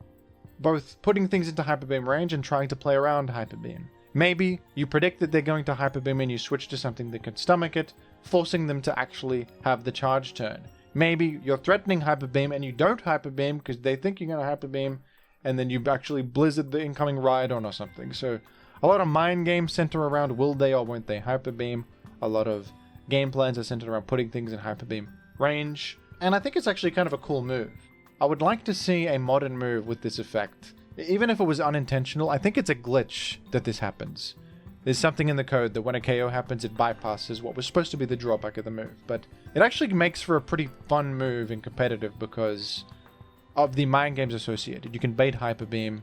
both putting things into Hyper Beam range and trying to play around Hyper Beam. Maybe you predict that they're going to Hyper Beam and you switch to something that can stomach it, forcing them to actually have the charge turn. Maybe you're threatening Hyper Beam and you don't Hyper Beam because they think you're going to Hyper Beam, and then you actually Blizzard the incoming Rhydon or something. So a lot of mind games center around will they or won't they Hyper Beam. A lot of game plans are centered around putting things in Hyper Beam range. And I think it's actually kind of a cool move. I would like to see a modern move with this effect. Even if it was unintentional, I think it's a glitch that this happens. There's something in the code that when a KO happens, it bypasses what was supposed to be the drawback of the move. But it actually makes for a pretty fun move in competitive because of the mind games associated. You can bait Hyper Beam,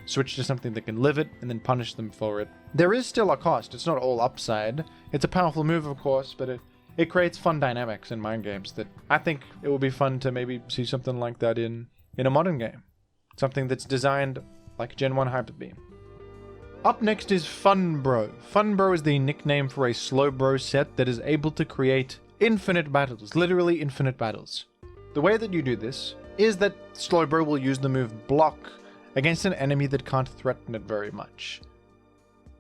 switch to something that can live it, and then punish them for it. There is still a cost. It's not all upside. It's a powerful move, of course, but it creates fun dynamics in mind games that I think it would be fun to maybe see something like that in a modern game. Something that's designed like Gen 1 Hyper Beam. Up next is Funbro. Funbro is the nickname for a Slowbro set that is able to create infinite battles, literally infinite battles. The way that you do this is that Slowbro will use the move Block against an enemy that can't threaten it very much.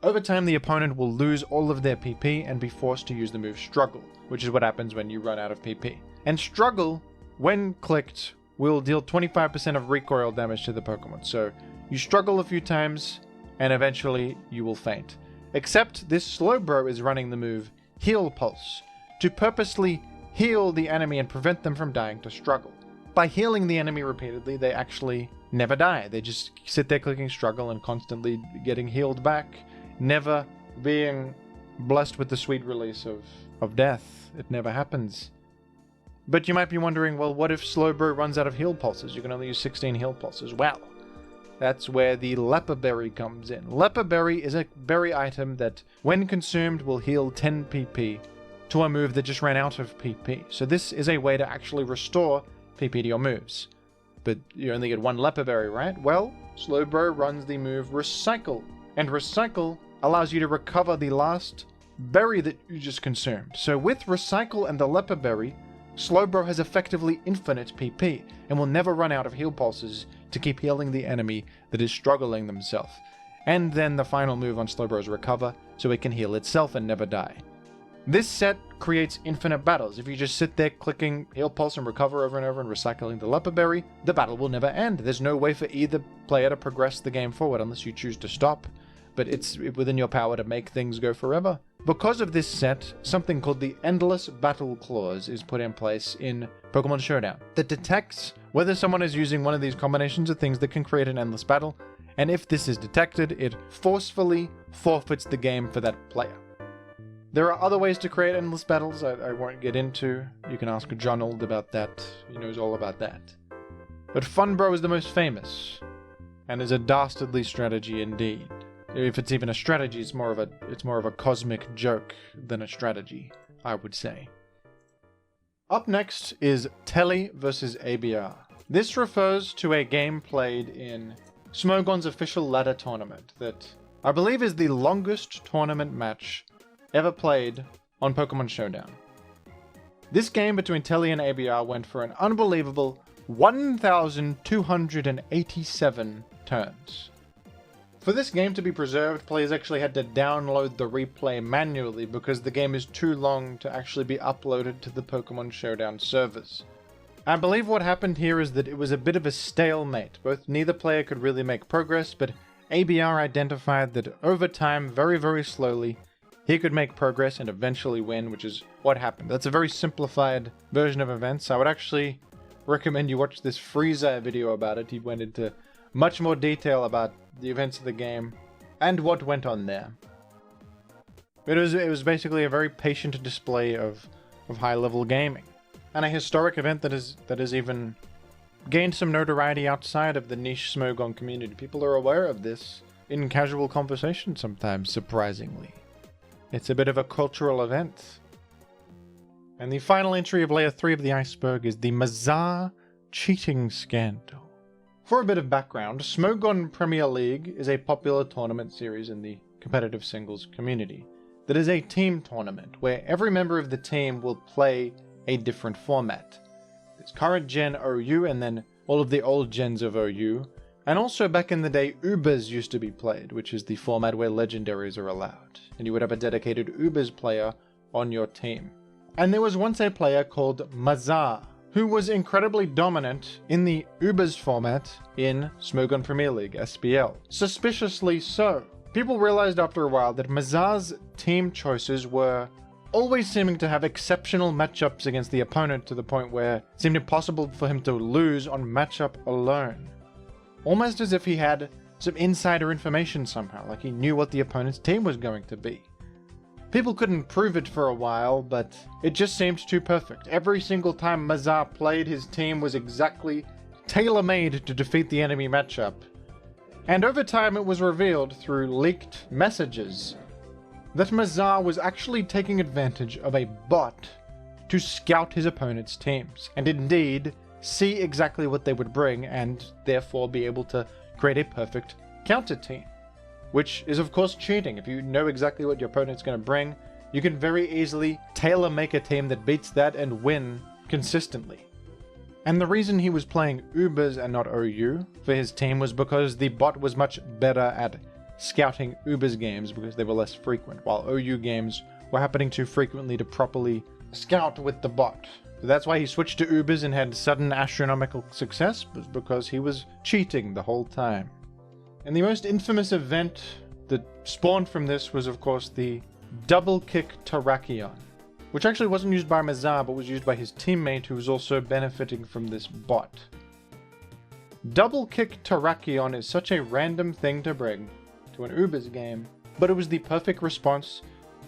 Over time, the opponent will lose all of their PP and be forced to use the move Struggle, which is what happens when you run out of PP. And Struggle, when clicked, will deal 25% of recoil damage to the Pokemon. So you struggle a few times, and eventually you will faint. Except this Slowbro is running the move Heal Pulse to purposely heal the enemy and prevent them from dying to struggle. By healing the enemy repeatedly, they actually never die. They just sit there clicking struggle and constantly getting healed back, never being blessed with the sweet release of death. It never happens. But you might be wondering, well, what if Slowbro runs out of heal pulses? You can only use 16 heal pulses. Well, that's where the Leper Berry comes in. Leper Berry is a berry item that, when consumed, will heal 10 PP to a move that just ran out of PP. So this is a way to actually restore PP to your moves. But you only get one Leper Berry, right? Well, Slowbro runs the move Recycle. And Recycle allows you to recover the last berry that you just consumed. So with Recycle and the Leper Berry, Slowbro has effectively infinite PP and will never run out of heal pulses to keep healing the enemy that is struggling themselves. And then the final move on Slowbro is Recover, so it can heal itself and never die. This set creates infinite battles. If you just sit there clicking heal pulse and recover over and over and recycling the Leper Berry, the battle will never end. There's no way for either player to progress the game forward unless you choose to stop, but it's within your power to make things go forever. Because of this set, something called the Endless Battle Clause is put in place in Pokemon Showdown that detects whether someone is using one of these combinations of things that can create an endless battle, and if this is detected, it forcefully forfeits the game for that player. There are other ways to create endless battles I won't get into. You can ask Jonold about that. He knows all about that. But Funbro is the most famous, and is a dastardly strategy indeed. If it's even a strategy, it's more of a cosmic joke than a strategy, I would say. Up next is Tele versus A.B.R. This refers to a game played in Smogon's official ladder tournament that I believe is the longest tournament match ever played on Pokemon Showdown. This game between Tele and A.B.R. went for an unbelievable 1,287 turns. For this game to be preserved, players actually had to download the replay manually because the game is too long to actually be uploaded to the Pokemon Showdown servers. I believe what happened here is that it was a bit of a stalemate. Neither player could really make progress, but A.B.R. identified that over time, very, very slowly, he could make progress and eventually win, which is what happened. That's a very simplified version of events. I would actually recommend you watch this Frieza video about it. He went into much more detail about the events of the game and what went on there. It was basically a very patient display of high-level gaming, and a historic event that has even gained some notoriety outside of the niche Smogon community. People are aware of this in casual conversation sometimes, surprisingly. It's a bit of a cultural event. And the final entry of Layer 3 of the Iceberg is the Mazar cheating scandal. For a bit of background, Smogon Premier League is a popular tournament series in the competitive singles community that is a team tournament where every member of the team will play a different format. There's current gen OU and then all of the old gens of OU, and also back in the day Ubers used to be played, which is the format where legendaries are allowed, and you would have a dedicated Ubers player on your team. And there was once a player called Mazar, who was incredibly dominant in the Ubers format in Smogon Premier League, SPL. Suspiciously so. People realized after a while that Mazar's team choices were always seeming to have exceptional matchups against the opponent to the point where it seemed impossible for him to lose on matchup alone. Almost as if he had some insider information somehow, like he knew what the opponent's team was going to be. People couldn't prove it for a while, but it just seemed too perfect. Every single time Mazar played, his team was exactly tailor-made to defeat the enemy matchup. And over time it was revealed through leaked messages that Mazar was actually taking advantage of a bot to scout his opponent's teams, and indeed see exactly what they would bring and therefore be able to create a perfect counter team. Which is of course cheating. If you know exactly what your opponent's going to bring, you can very easily tailor-make a team that beats that and win consistently. And the reason he was playing Ubers and not OU for his team was because the bot was much better at scouting Ubers games because they were less frequent, while OU games were happening too frequently to properly scout with the bot. So that's why he switched to Ubers and had sudden astronomical success, was because he was cheating the whole time. And the most infamous event that spawned from this was, of course, the Double Kick Terrakion, which actually wasn't used by Mazar, but was used by his teammate who was also benefiting from this bot. Double Kick Terrakion is such a random thing to bring to an Ubers game, but it was the perfect response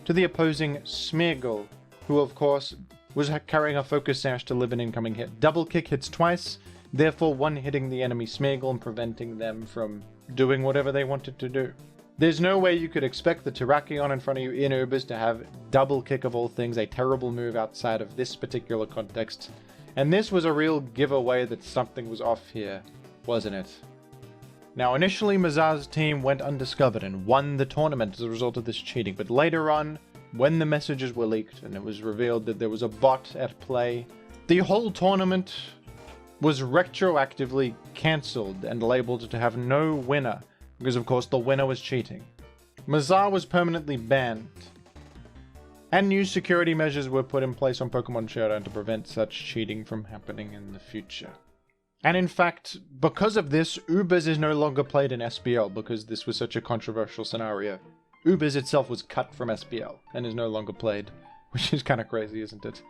to the opposing Smeargle, who of course was carrying a Focus Sash to live an incoming hit. Double kick hits twice, therefore one hitting the enemy Smeargle and preventing them from doing whatever they wanted to do. There's no way you could expect the Terrakion in front of you in Ubers to have double kick of all things, a terrible move outside of this particular context. And this was a real giveaway that something was off here, wasn't it? Now initially Mazar's team went undiscovered and won the tournament as a result of this cheating, but later on, when the messages were leaked and it was revealed that there was a bot at play, the whole tournament was retroactively cancelled and labelled to have no winner, because of course the winner was cheating. Mazar was permanently banned, and new security measures were put in place on Pokemon Showdown to prevent such cheating from happening in the future. And in fact, because of this, Ubers is no longer played in SPL because this was such a controversial scenario. Ubers itself was cut from SPL and is no longer played, which is kind of crazy, isn't it?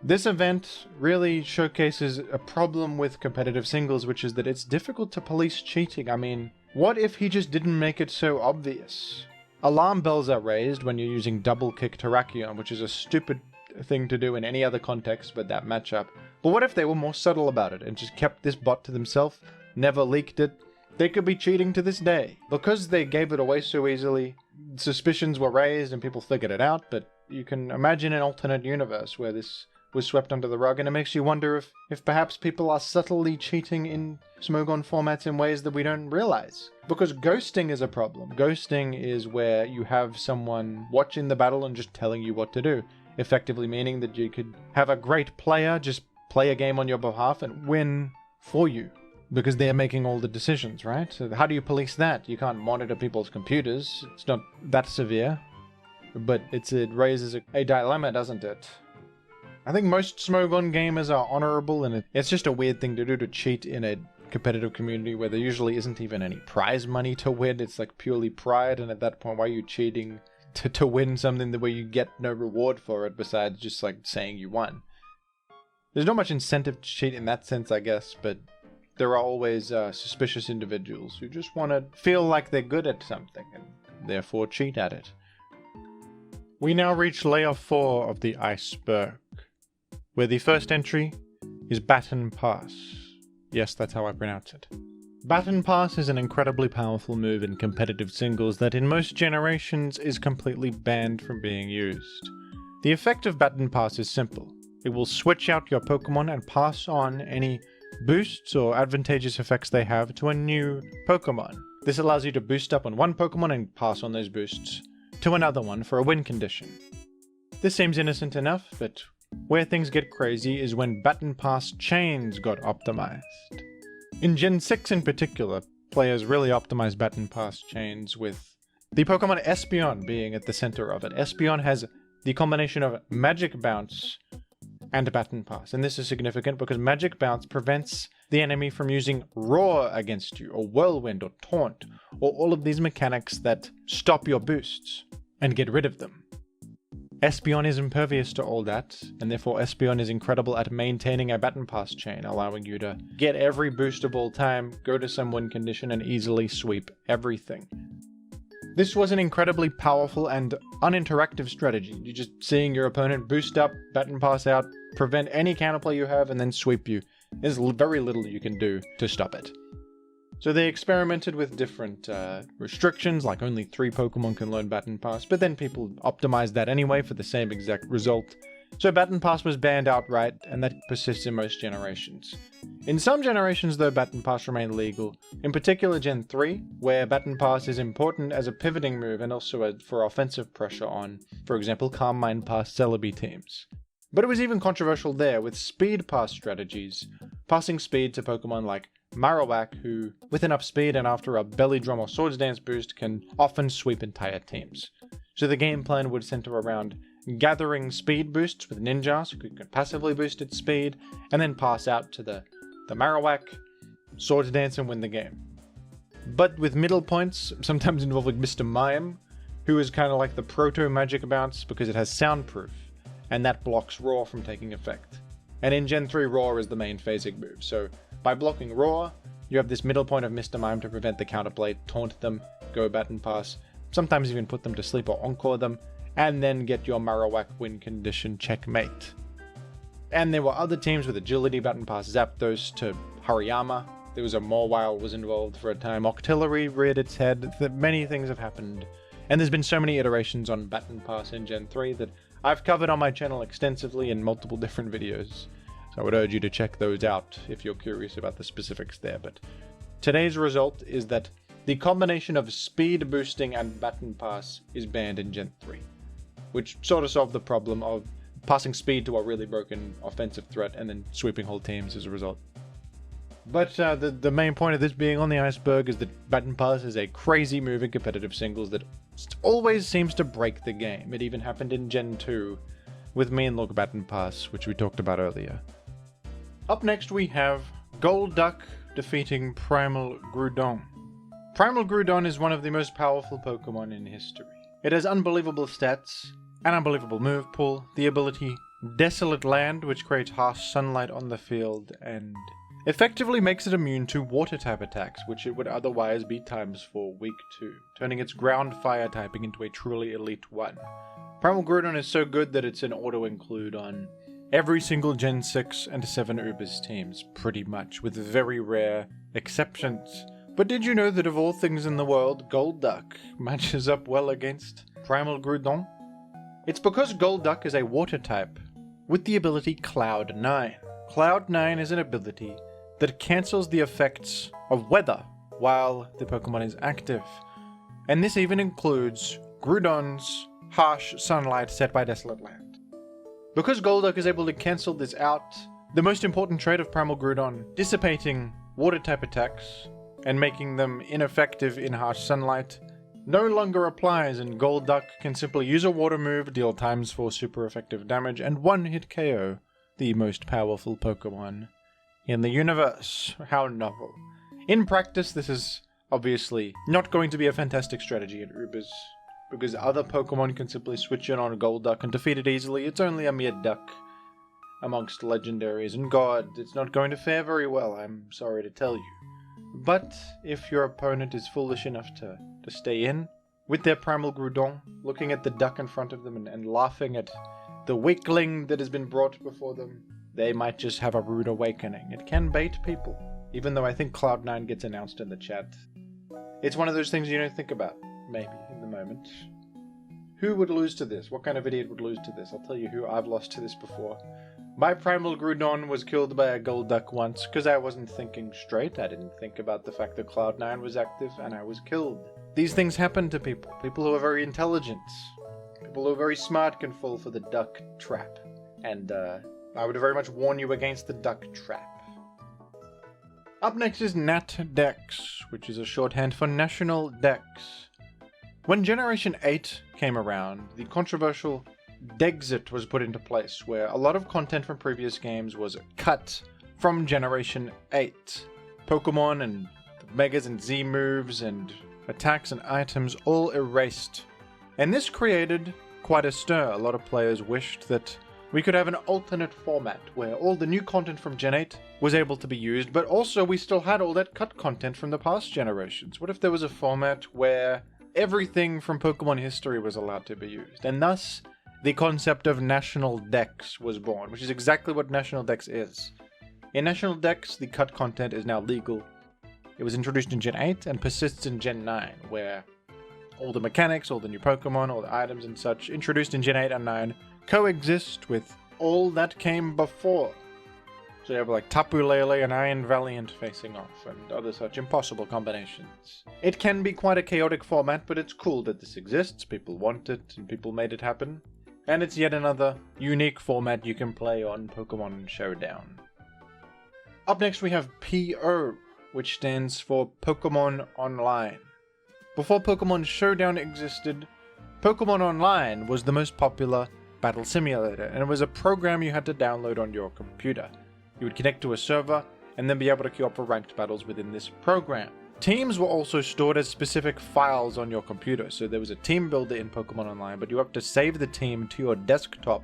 This event really showcases a problem with competitive singles, which is that it's difficult to police cheating. I mean, what if he just didn't make it so obvious? Alarm bells are raised when you're using double kick Terrakion, which is a stupid thing to do in any other context but that matchup. But what if they were more subtle about it and just kept this bot to themselves, never leaked it? They could be cheating to this day. Because they gave it away so easily, suspicions were raised and people figured it out, but you can imagine an alternate universe where this was swept under the rug, and it makes you wonder if perhaps people are subtly cheating in Smogon formats in ways that we don't realize. Because ghosting is a problem. Ghosting is where you have someone watching the battle and just telling you what to do, effectively meaning that you could have a great player just play a game on your behalf and win for you, because they're making all the decisions, right? So how do you police that? You can't monitor people's computers. It's not that severe, but it raises a dilemma, doesn't it? I think most Smogon gamers are honorable, and it's just a weird thing to do, to cheat in a competitive community where there usually isn't even any prize money to win. It's like purely pride, and at that point, why are you cheating to win something where you get no reward for it besides just like saying you won? There's not much incentive to cheat in that sense, I guess, but there are always suspicious individuals who just want to feel like they're good at something and therefore cheat at it. We now reach layer 4 of the Iceberg, where the first entry is Baton Pass. Yes, that's how I pronounce it. Baton Pass is an incredibly powerful move in competitive singles that in most generations is completely banned from being used. The effect of Baton Pass is simple. It will switch out your Pokemon and pass on any boosts or advantageous effects they have to a new Pokemon. This allows you to boost up on one Pokemon and pass on those boosts to another one for a win condition. This seems innocent enough, but where things get crazy is when Baton Pass chains got optimized. In Gen 6 in particular, players really optimized Baton Pass chains, with the Pokemon Espeon being at the center of it. Espeon has the combination of Magic Bounce and Baton Pass, and this is significant because Magic Bounce prevents the enemy from using Roar against you, or Whirlwind, or Taunt, or all of these mechanics that stop your boosts and get rid of them. Espeon is impervious to all that, and therefore Espeon is incredible at maintaining a Baton Pass chain, allowing you to get every boost of all time, go to some win condition, and easily sweep everything. This was an incredibly powerful and uninteractive strategy. You're just seeing your opponent boost up, Baton Pass out, prevent any counterplay you have, and then sweep you. There's very little you can do to stop it. So they experimented with different restrictions, like only 3 Pokemon can learn Baton Pass, but then people optimized that anyway for the same exact result. So Baton Pass was banned outright, and that persists in most generations. In some generations though, Baton Pass remained legal, in particular Gen 3, where Baton Pass is important as a pivoting move and also for offensive pressure on, for example, Calm Mind Pass Celebi teams. But it was even controversial there with Speed Pass strategies, passing speed to Pokemon like Marowak, who, with enough speed and after a Belly Drum or Swords Dance boost, can often sweep entire teams. So the game plan would center around gathering speed boosts with Ninjas, who could passively boost its speed, and then pass out to the Marowak, Swords Dance, and win the game. But with middle points, sometimes involving Mr. Mime, who is kind of like the proto-Magic Bounce because it has soundproof, and that blocks Roar from taking effect. And in Gen 3, Roar is the main phasing move, so by blocking Roar, you have this middle point of Mr. Mime to prevent the counterplay, taunt them, go Baton Pass, sometimes even put them to sleep or encore them, and then get your Marowak win condition checkmate. And there were other teams with agility, Baton Pass, Zapdos to Hariyama. There was a Mawile was involved for a time. Octillery reared its head. Many things have happened. And there's been so many iterations on Baton Pass in Gen 3 that I've covered on my channel extensively in multiple different videos. So I would urge you to check those out if you're curious about the specifics there. But today's result is that the combination of speed boosting and Baton Pass is banned in Gen 3. Which sort of solved the problem of passing speed to a really broken offensive threat and then sweeping whole teams as a result. But the main point of this being on the Iceberg is that Baton Pass is a crazy move in competitive singles that always seems to break the game. It even happened in Gen 2 with Mean Look Baton Pass, which we talked about earlier. Up next we have Golduck defeating Primal Groudon. Primal Groudon is one of the most powerful Pokemon in history. It has unbelievable stats, an unbelievable move pool, the ability Desolate Land, which creates harsh sunlight on the field, and effectively makes it immune to water-type attacks, which it would otherwise be ×4 weak to, turning its ground fire typing into a truly elite one. Primal Groudon is so good that it's an auto-include on every single Gen 6 and 7 Ubers teams, pretty much, with very rare exceptions. But did you know that of all things in the world, Golduck matches up well against Primal Groudon? It's because Golduck is a water type, with the ability Cloud 9. Cloud 9 is an ability that cancels the effects of weather while the Pokemon is active. And this even includes Groudon's harsh sunlight set by Desolate Land. Because Golduck is able to cancel this out, the most important trait of Primal Groudon, dissipating water type attacks and making them ineffective in harsh sunlight, no longer applies, and Golduck can simply use a water move, deal ×4 super effective damage, and one-hit KO the most powerful Pokemon in the universe. How novel. In practice, this is obviously not going to be a fantastic strategy in Ubers, because other Pokemon can simply switch in on Golduck and defeat it easily. It's only a mere duck amongst legendaries, and god, it's not going to fare very well, I'm sorry to tell you. But if your opponent is foolish enough to stay in with their Primal Groudon, looking at the duck in front of them and laughing at the weakling that has been brought before them, they might just have a rude awakening. It can bait people, even though I think Cloud9 gets announced in the chat. It's one of those things you don't think about, maybe, in the moment. Who would lose to this? What kind of idiot would lose to this? I'll tell you who I've lost to this before. My Primal Groudon was killed by a Golduck once, because I wasn't thinking straight. I didn't think about the fact that Cloud9 was active, and I was killed. These things happen to people. People who are very intelligent. People who are very smart can fall for the duck trap. And, I would very much warn you against the duck trap. Up next is NatDex, which is a shorthand for National Dex. When Generation 8 came around, the controversial Dexit was put into place, where a lot of content from previous games was cut from Generation 8. Pokemon and Megas and Z moves and attacks and items all erased. And this created quite a stir. A lot of players wished that we could have an alternate format where all the new content from Gen 8 was able to be used, but also we still had all that cut content from the past generations. What if there was a format where everything from Pokemon history was allowed to be used? And thus, the concept of National Dex was born, which is exactly what National Dex is. In National Dex, the cut content is now legal. It was introduced in Gen 8 and persists in Gen 9, where all the mechanics, all the new Pokemon, all the items and such introduced in Gen 8 and 9 coexist with all that came before. So you have like Tapu Lele and Iron Valiant facing off, and other such impossible combinations. It can be quite a chaotic format, but it's cool that this exists, people want it, and people made it happen. And it's yet another unique format you can play on Pokemon Showdown. Up next we have PO, which stands for Pokemon Online. Before Pokemon Showdown existed, Pokemon Online was the most popular battle simulator, and it was a program you had to download on your computer. You would connect to a server, and then be able to queue up for ranked battles within this program. Teams were also stored as specific files on your computer, so there was a team builder in Pokemon Online, but you have to save the team to your desktop,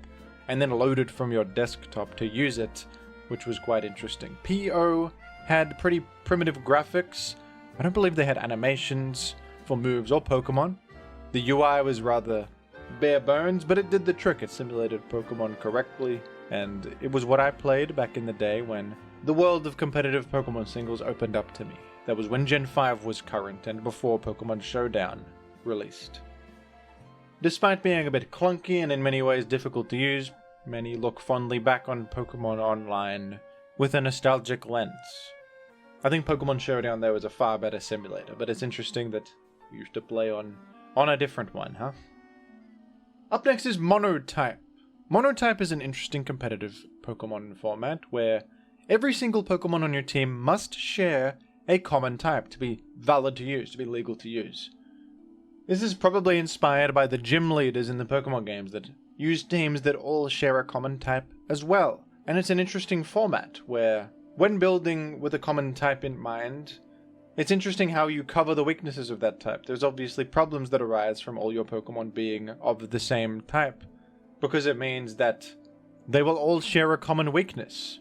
and then load it from your desktop to use it, which was quite interesting. PO had pretty primitive graphics. I don't believe they had animations for moves or Pokemon. The UI was rather bare bones, but it did the trick. It simulated Pokemon correctly, and it was what I played back in the day when the world of competitive Pokemon singles opened up to me. That was when Gen 5 was current and before Pokemon Showdown released. Despite being a bit clunky and in many ways difficult to use, many look fondly back on Pokemon Online with a nostalgic lens. I think Pokemon Showdown there was a far better simulator, but it's interesting that we used to play on a different one, huh? Up next is Monotype. Monotype is an interesting competitive Pokemon format where every single Pokemon on your team must share a common type to be valid to use, to be legal to use. This is probably inspired by the gym leaders in the Pokemon games that use teams that all share a common type as well. And it's an interesting format where, when building with a common type in mind, it's interesting how you cover the weaknesses of that type. There's obviously problems that arise from all your Pokemon being of the same type, because it means that they will all share a common weakness.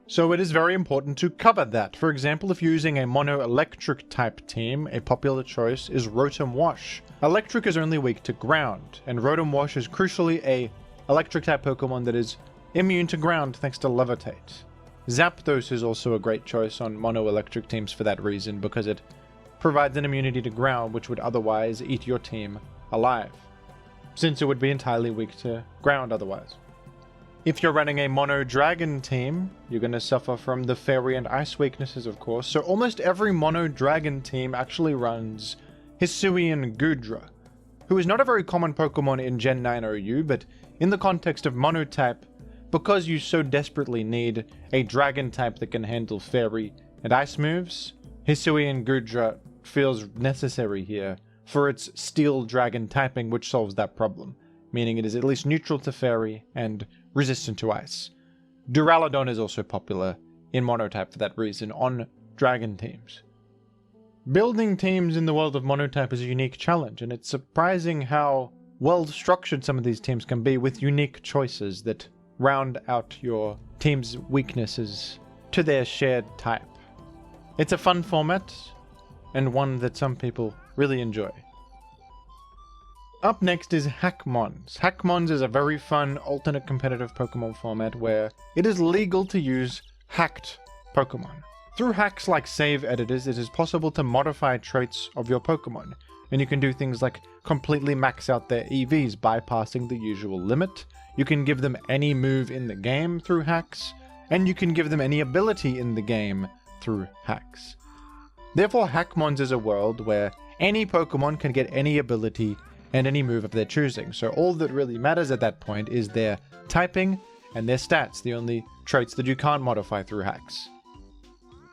So it is very important to cover that. For example, if you're using a mono-electric type team, a popular choice is Rotom Wash. Electric is only weak to ground, and Rotom Wash is crucially a electric type Pokemon that is immune to ground thanks to Levitate. Zapdos is also a great choice on mono-electric teams for that reason, because it provides an immunity to ground which would otherwise eat your team alive, since it would be entirely weak to ground otherwise. If you're running a mono-dragon team, you're going to suffer from the fairy and ice weaknesses, of course, so almost every mono-dragon team actually runs Hisuian Goodra, who is not a very common Pokemon in Gen 9 OU, but in the context of monotype, because you so desperately need a dragon type that can handle fairy and ice moves, Hisuian Goodra feels necessary here for its steel dragon typing, which solves that problem, meaning it is at least neutral to fairy and resistant to ice. Duraludon is also popular in monotype for that reason on dragon teams. Building teams in the world of monotype is a unique challenge, and it's surprising how well structured some of these teams can be with unique choices that round out your team's weaknesses to their shared type. It's a fun format, and one that some people really enjoy. Up next is Hackmons. Hackmons is a very fun alternate competitive Pokemon format where it is legal to use hacked Pokemon. Through hacks like save editors, it is possible to modify traits of your Pokemon, and you can do things like completely max out their EVs, bypassing the usual limit. You can give them any move in the game through hacks, and you can give them any ability in the game through hacks. Therefore, Hackmons is a world where any Pokemon can get any ability and any move of their choosing, so all that really matters at that point is their typing and their stats, the only traits that you can't modify through hacks.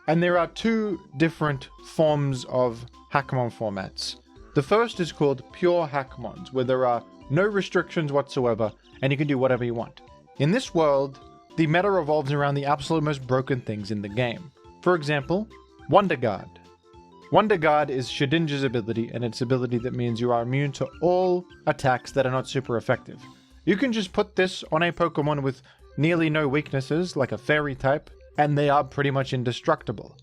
And there are two different forms of Hackmon formats. The first is called Pure Hackmons, where there are no restrictions whatsoever, and you can do whatever you want. In this world, the meta revolves around the absolute most broken things in the game. For example, Wonder Guard. Wonder Guard is Shedinja's ability, and its ability that means you are immune to all attacks that are not super effective. You can just put this on a Pokemon with nearly no weaknesses, like a fairy type, and they are pretty much indestructible.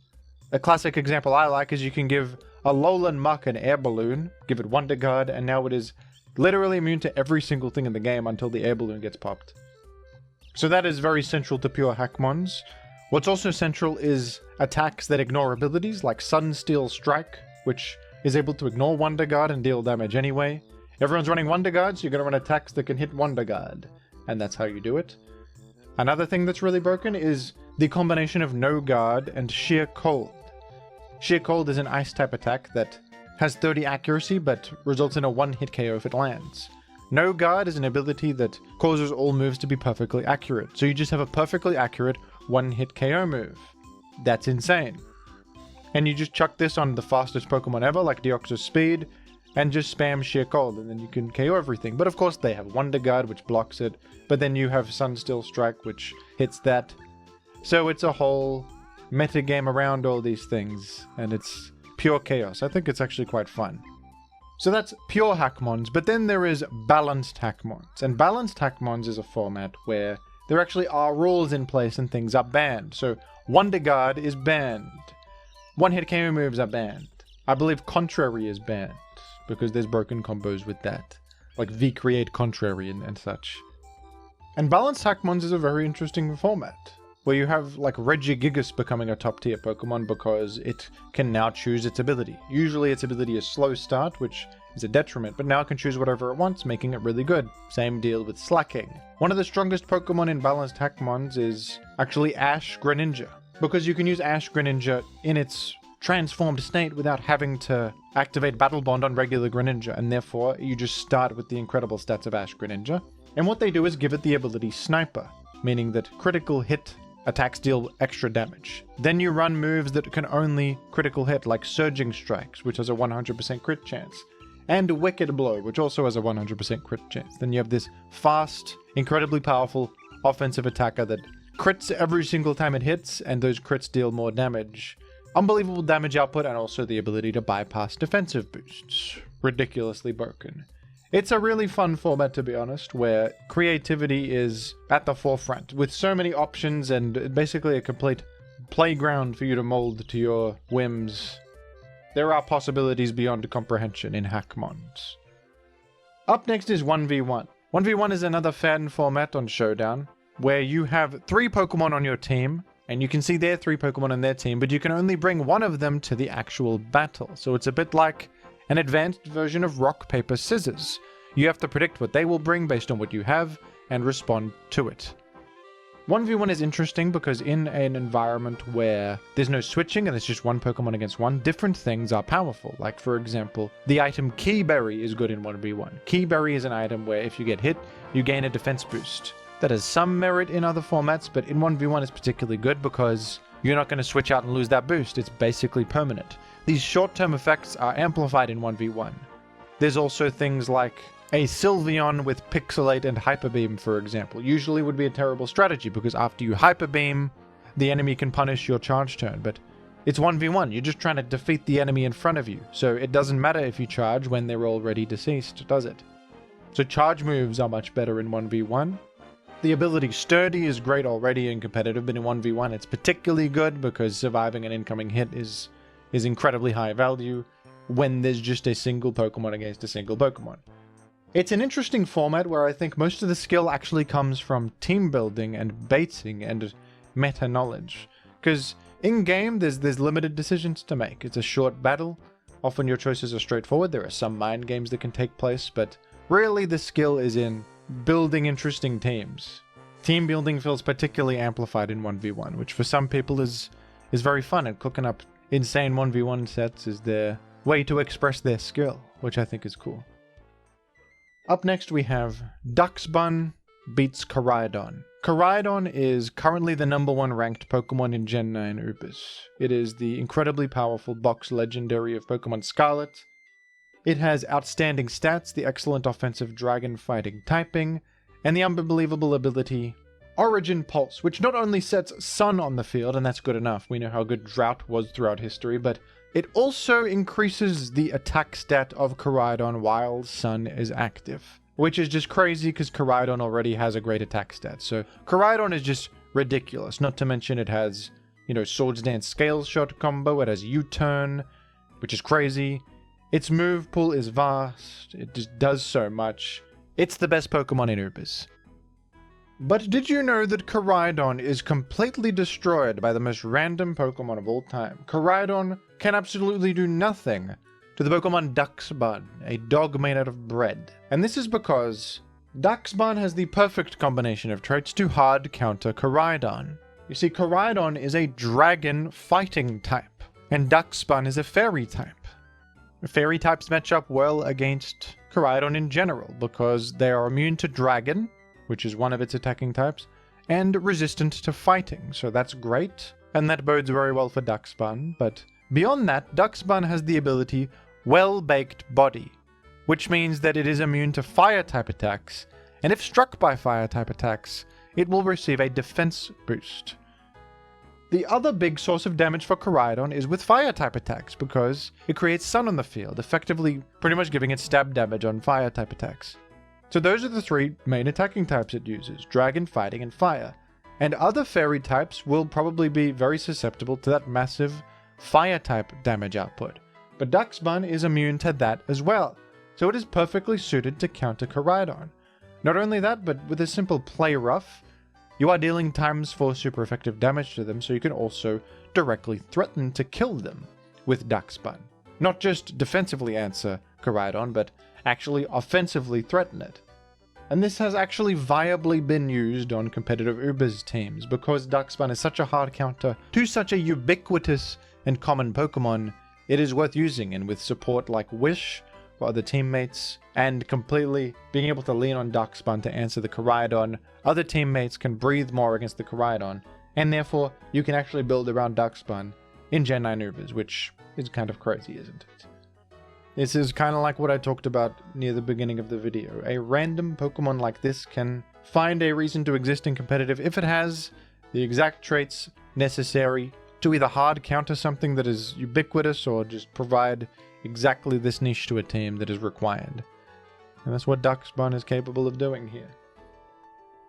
A classic example I like is you can give a Alolan Muck an air balloon, give it Wonder Guard, and now it is literally immune to every single thing in the game until the air balloon gets popped. So that is very central to Pure Hackmons. What's also central is attacks that ignore abilities, like Sunsteel Strike, which is able to ignore Wonder Guard and deal damage anyway. Everyone's running Wonder Guard, so you're going to run attacks that can hit Wonder Guard, and that's how you do it. Another thing that's really broken is the combination of No Guard and Sheer Cold. Sheer Cold is an Ice-type attack that has 30 accuracy, but results in a one-hit KO if it lands. No Guard is an ability that causes all moves to be perfectly accurate, so you just have a perfectly accurate one-hit KO move. That's insane. And you just chuck this on the fastest Pokemon ever, like Deoxys Speed, and just spam Sheer Cold, and then you can KO everything. But of course they have Wonder Guard, which blocks it, but then you have Sunsteel Strike, which hits that. So it's a whole metagame around all these things, and it's pure chaos. I think it's actually quite fun. So that's Pure Hackmons, but then there is Balanced Hackmons. And Balanced Hackmons is a format where there actually are rules in place and things are banned. So Wonder Guard is banned. One-hit KO moves are banned. I believe Contrary is banned, because there's broken combos with that. like V-Create Contrary and such. And Balanced Hackmons is a very interesting format, where you have like Regigigas becoming a top tier Pokemon because it can now choose its ability. Usually its ability is Slow Start, which is a detriment, but now it can choose whatever it wants, making it really good. Same deal with Slacking. One of the strongest Pokemon in Balanced Hackmons is actually Ash Greninja, because you can use Ash Greninja in its transformed state without having to activate Battle Bond on regular Greninja, and therefore you just start with the incredible stats of Ash Greninja. And what they do is give it the ability Sniper, meaning that critical hit attacks deal extra damage. Then you run moves that can only critical hit, like Surging Strikes, which has a 100% crit chance, and Wicked Blow, which also has a 100% crit chance. Then you have this fast, incredibly powerful offensive attacker that crits every single time it hits, and those crits deal more damage. Unbelievable damage output, and also the ability to bypass defensive boosts. Ridiculously broken. It's a really fun format, to be honest, where creativity is at the forefront, with so many options and basically a complete playground for you to mold to your whims. There are possibilities beyond comprehension in Hackmons. Up next is 1v1. 1v1 is another fan format on Showdown, where you have 3 Pokemon on your team, and you can see their 3 Pokemon on their team, but you can only bring one of them to the actual battle. So it's a bit like an advanced version of rock, paper, scissors. You have to predict what they will bring based on what you have and respond to it. 1v1 is interesting because in an environment where there's no switching and it's just one Pokemon against one, different things are powerful. Like, for example, the item Key Berry is good in 1v1. Key Berry is an item where if you get hit, you gain a defense boost. That has some merit in other formats, but in 1v1 it's particularly good because you're not going to switch out and lose that boost. It's basically permanent. These short-term effects are amplified in 1v1. There's also things like a Sylveon with Pixelate and Hyper Beam, for example. Usually would be a terrible strategy because after you Hyper Beam, the enemy can punish your charge turn, but it's 1v1. You're just trying to defeat the enemy in front of you, so it doesn't matter if you charge when they're already deceased, does it? So charge moves are much better in 1v1. The ability Sturdy is great already in competitive, but in 1v1 it's particularly good because surviving an incoming hit is incredibly high value when there's just a single Pokemon against a single Pokemon. It's an interesting format where I think most of the skill actually comes from team building and baiting and meta knowledge. Because in-game there's limited decisions to make. It's a short battle. Often your choices are straightforward. There are some mind games that can take place, but really the skill is in building interesting teams. Team building feels particularly amplified in 1v1, which for some people is very fun, and cooking up insane 1v1 sets is their way to express their skill, which I think is cool. Up next we have Dachsbun beats Koraidon. Koraidon is currently the #1 ranked Pokemon in Gen 9 Ubers. It is the incredibly powerful box legendary of Pokemon Scarlet. It has outstanding stats, the excellent offensive dragon fighting typing, and the unbelievable ability Origin Pulse, which not only sets Sun on the field, and that's good enough, we know how good Drought was throughout history, but it also increases the attack stat of Koraidon while Sun is active. Which is just crazy because Koraidon already has a great attack stat. So Koraidon is just ridiculous. Not to mention it has, Swords Dance Scale Shot combo, it has U-Turn, which is crazy. Its move pool is vast, it just does so much. It's the best Pokemon in Ubers. But did you know that Koraidon is completely destroyed by the most random Pokemon of all time? Koraidon can absolutely do nothing to the Pokemon Dachsbun, a dog made out of bread. And this is because Dachsbun has the perfect combination of traits to hard counter Koraidon. You see, Koraidon is a dragon fighting type, and Dachsbun is a fairy type. Fairy types match up well against Koraidon in general because they are immune to dragon, which is one of its attacking types, and resistant to fighting, so that's great, and that bodes very well for Dachsbun. But beyond that, Dachsbun has the ability Well-Baked Body, which means that it is immune to fire-type attacks, and if struck by fire-type attacks, it will receive a defense boost. The other big source of damage for Koraidon is with fire-type attacks, because it creates Sun on the field, effectively pretty much giving it stab damage on fire-type attacks. So those are the 3 main attacking types it uses, Dragon, Fighting, and Fire. And other fairy types will probably be very susceptible to that massive fire-type damage output. But Dachsbun is immune to that as well. so it is perfectly suited to counter Koraidon. Not only that, but with a simple play rough, you are dealing ×4 super effective damage to them, so you can also directly threaten to kill them with Dachsbun. Not just defensively answer Koraidon, but actually offensively threaten it. And this has actually viably been used on competitive Ubers teams, because Dachsbun is such a hard counter to such a ubiquitous and common Pokemon, it is worth using, and with support like Wish for other teammates, and completely being able to lean on Dachsbun to answer the Koraidon, other teammates can breathe more against the Koraidon, and therefore you can actually build around Dachsbun in Gen 9 Ubers, which is kind of crazy, isn't it? This is kind of like what I talked about near the beginning of the video. A random Pokemon like this can find a reason to exist in competitive if it has the exact traits necessary to either hard counter something that is ubiquitous or just provide exactly this niche to a team that is required. And that's what Dachsbun is capable of doing here.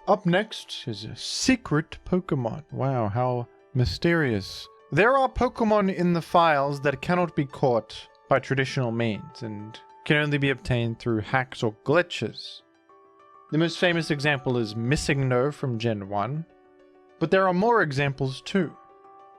Up next is a secret Pokemon. Wow, how mysterious. There are Pokemon in the files that cannot be caught by traditional means and can only be obtained through hacks or glitches. The most famous example is Missingno from Gen 1, but there are more examples too.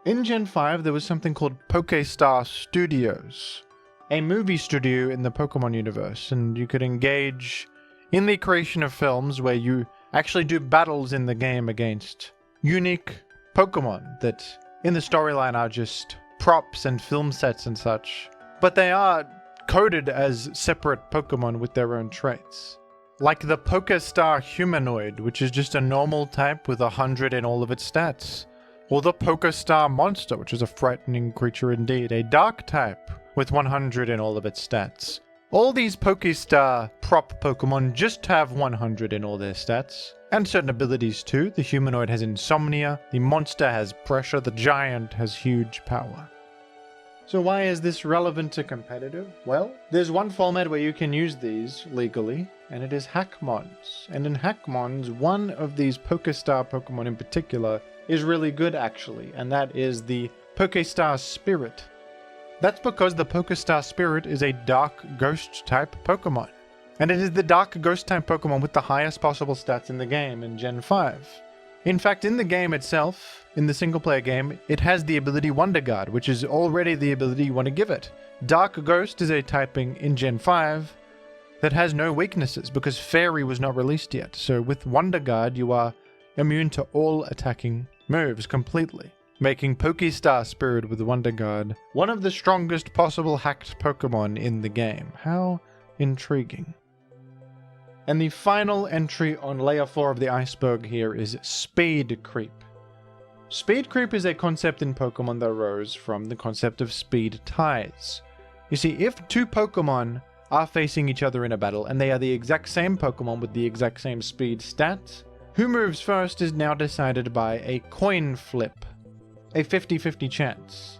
In Gen 5 there was something called Pokestar Studios, a movie studio in the Pokemon universe, and you could engage in the creation of films where you actually do battles in the game against unique Pokemon that in the storyline are just props and film sets and such, but they are coded as separate Pokemon with their own traits. Like the Pokestar Humanoid, which is just a normal type with 100 in all of its stats. Or the Pokestar Monster, which is a frightening creature indeed, a dark type with 100 in all of its stats. All these Pokestar prop Pokemon just have 100 in all their stats, and certain abilities too. The Humanoid has Insomnia, the Monster has Pressure, the Giant has huge power. So why is this relevant to competitive? Well, there's one format where you can use these legally, and it is Hackmons. And in Hackmons, one of these Pokestar Pokemon in particular is really good actually, and that is the Pokestar Spirit. That's because the Pokestar Spirit is a Dark Ghost type Pokemon. And it is the Dark Ghost type Pokemon with the highest possible stats in the game in Gen 5. In fact, in the game itself, in the single player game, it has the ability Wonder Guard, which is already the ability you want to give it. Dark Ghost is a typing in Gen 5 that has no weaknesses because Fairy was not released yet. So with Wonder Guard, you are immune to all attacking moves completely, making Pokestar Spirit with Wonder Guard one of the strongest possible hacked Pokemon in the game. How intriguing. And the final entry on layer 4 of the iceberg here is Speed Creep. Speed Creep is a concept in Pokemon that arose from the concept of speed ties. You see, if two Pokemon are facing each other in a battle and they are the exact same Pokemon with the exact same speed stats, who moves first is now decided by a coin flip, a 50-50 chance.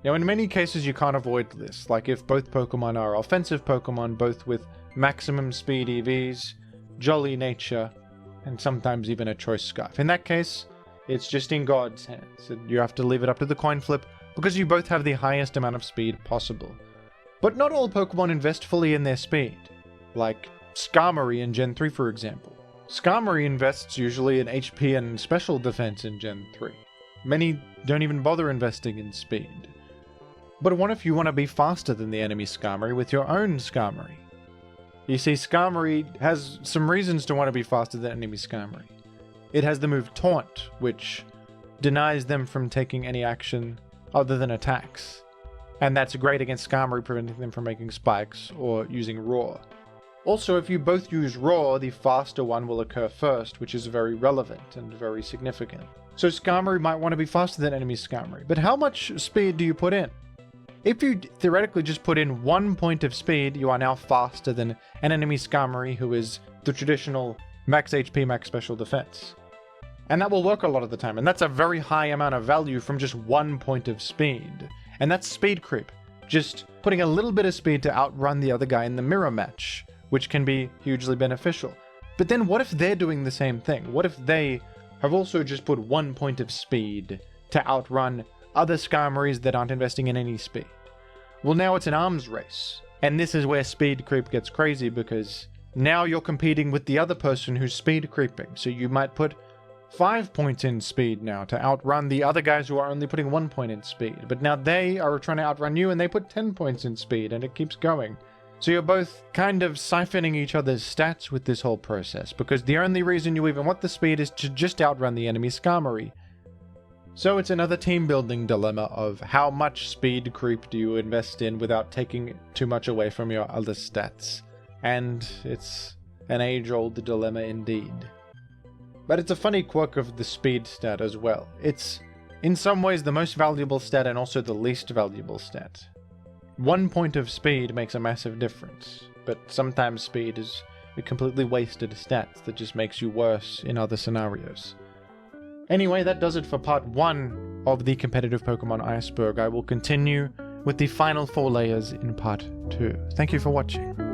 Now in many cases you can't avoid this, like if both Pokemon are offensive Pokemon, both with maximum speed EVs, jolly nature, and sometimes even a choice scarf. In that case, it's just in God's hands, and you have to leave it up to the coin flip because you both have the highest amount of speed possible. But not all Pokemon invest fully in their speed, like Skarmory in Gen 3 for example. Skarmory invests usually in HP and special defense in Gen 3. Many don't even bother investing in speed. But what if you want to be faster than the enemy Skarmory with your own Skarmory? You see, Skarmory has some reasons to want to be faster than enemy Skarmory. It has the move Taunt, which denies them from taking any action other than attacks. And that's great against Skarmory, preventing them from making spikes or using Roar. Also, if you both use Roar, the faster one will occur first, which is very relevant and very significant. So Skarmory might want to be faster than enemy Skarmory, but how much speed do you put in? If you theoretically just put in 1 point of speed, you are now faster than an enemy Skarmory who is the traditional max HP, max special defense. And that will work a lot of the time, and that's a very high amount of value from just 1 point of speed. And that's speed creep, just putting a little bit of speed to outrun the other guy in the mirror match, which can be hugely beneficial. But then what if they're doing the same thing? What if they have also just put 1 point of speed to outrun other Skarmories that aren't investing in any speed? Well, now it's an arms race. And this is where speed creep gets crazy, because now you're competing with the other person who's speed creeping. So you might put 5 points in speed now to outrun the other guys who are only putting 1 point in speed. But now they are trying to outrun you and they put 10 points in speed, and it keeps going. So you're both kind of siphoning each other's stats with this whole process, because the only reason you even want the speed is to just outrun the enemy Skarmory. So it's another team building dilemma of how much speed creep do you invest in without taking too much away from your other stats. And it's an age-old dilemma indeed. But it's a funny quirk of the speed stat as well. It's in some ways the most valuable stat and also the least valuable stat. 1 point of speed makes a massive difference, but sometimes speed is a completely wasted stat that just makes you worse in other scenarios. Anyway, that does it for part 1 of the competitive Pokemon Iceberg. I will continue with the final 4 layers in part 2. Thank you for watching.